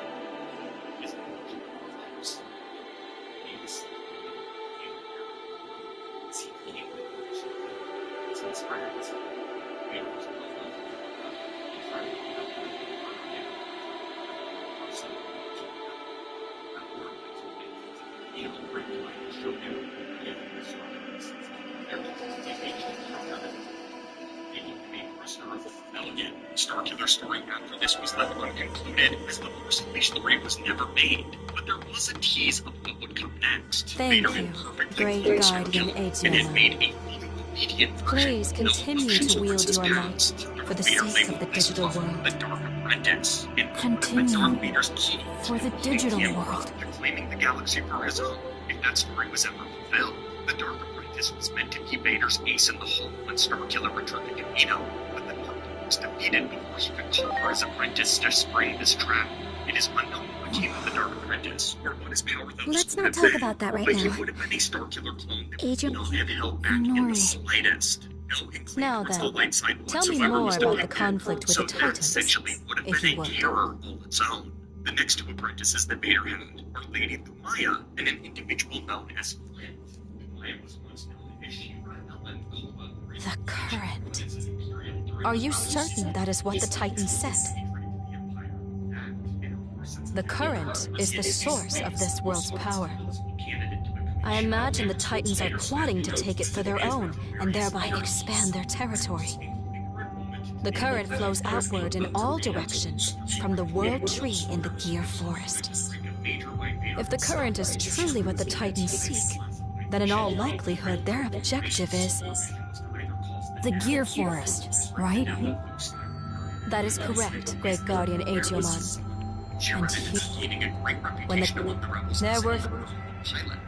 Starkiller story after this was left unconcluded, as the Force Unleashed story was never made. But there was a tease of what would come next. Thank Vader you, perfectly Great cloned Guardian Starkiller, and it made Aetiona. a fully obedient version. Please continue to wield your might for the sake of the digital world. The Dark Apprentice, and Continue Darth Vader's key for the digital world. to claiming the galaxy for his own. If that story was ever fulfilled, the Dark Apprentice was meant to be Vader's ace in the hole when Starkiller returned to Kamino, but the Dark was defeated before he could call for his apprentice to spring this trap. It is unknown what came of the Dark Apprentice, or what his power those Let's would not have talk been, about that right but he now. would have been a Starkiller clone that Agent would not have held back in Nori. the slightest. No inkling Now towards then, the light side tell me whatsoever more was about the depicted, conflict with so the that Titans, essentially would have if been you a would. terror all its own. The next two apprentices that Vader had were Lady Lumaya and an individual known as Flint. Lumaya was once known as Shira Ellen Kola. The current. Are you certain that is what the Titans said? The current is the source of this world's power. I imagine the Titans are plotting to take it for their own and thereby expand their territory. The current flows outward in all directions from the World Tree in the Gear Forest. If the current is truly what the Titans seek, then in all likelihood their objective is the Gear Forest, right? That is correct, Great Guardian Aetiomon. And when there were pilot,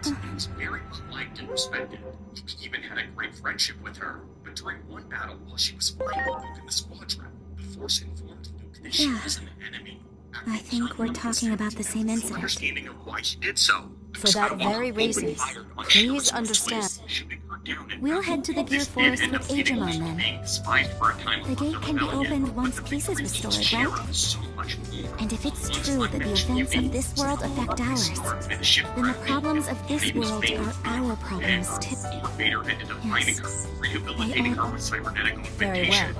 he was very well liked and respected. He even had a great friendship with her. But during one battle, while she was fighting Luke in the squadron, the Force informed Luke that she was an enemy. I think we're talking about the same incident. Understanding of why he did so. For that very reason, please understand. We'll head to the Gear Forest with Digimon then. The gate can be opened once peace is restored, right? And if it's true that the events of this world affect ours, then the problems of this world are our problems too. Vader ended up finding her, rehabilitating her with cybernetic Very well.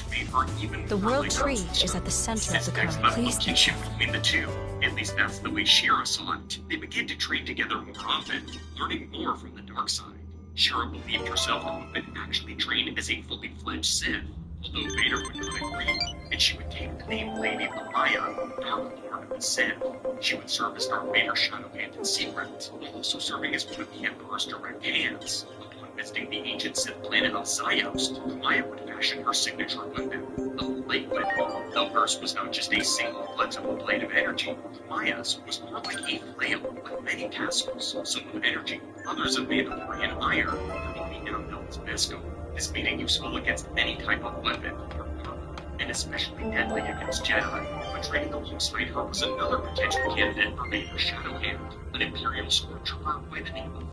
made her even The more World like Tree her. is at the center of the Next current. level Please be kinship careful. between the two. At least that's the way Shira saw it. They began to train together more often, learning more from the dark side. Shira believed herself to have been actually trained as a fully fledged Sith, although Vader would not agree, and she would take the name Lady Lumaya, Dark Lord of the Sith. She would serve as Darth Vader's shadow hand in secret, while also serving as one of the Emperor's direct hands. Upon visiting the ancient Sith planet of Ziost, Lumaya would fashion her signature weapon, the Light Weapon, though universe was not just a single plentiful blade of energy. Maya's was more like a flail with many tassels, some of energy, others are made of Korean iron, or what we now know as Bisco. This made it useful against any type of weapon or armor, and especially deadly against Jedi. But training alongside her was another potential candidate for being a Shadow Hand, an Imperial stormtrooper by the name of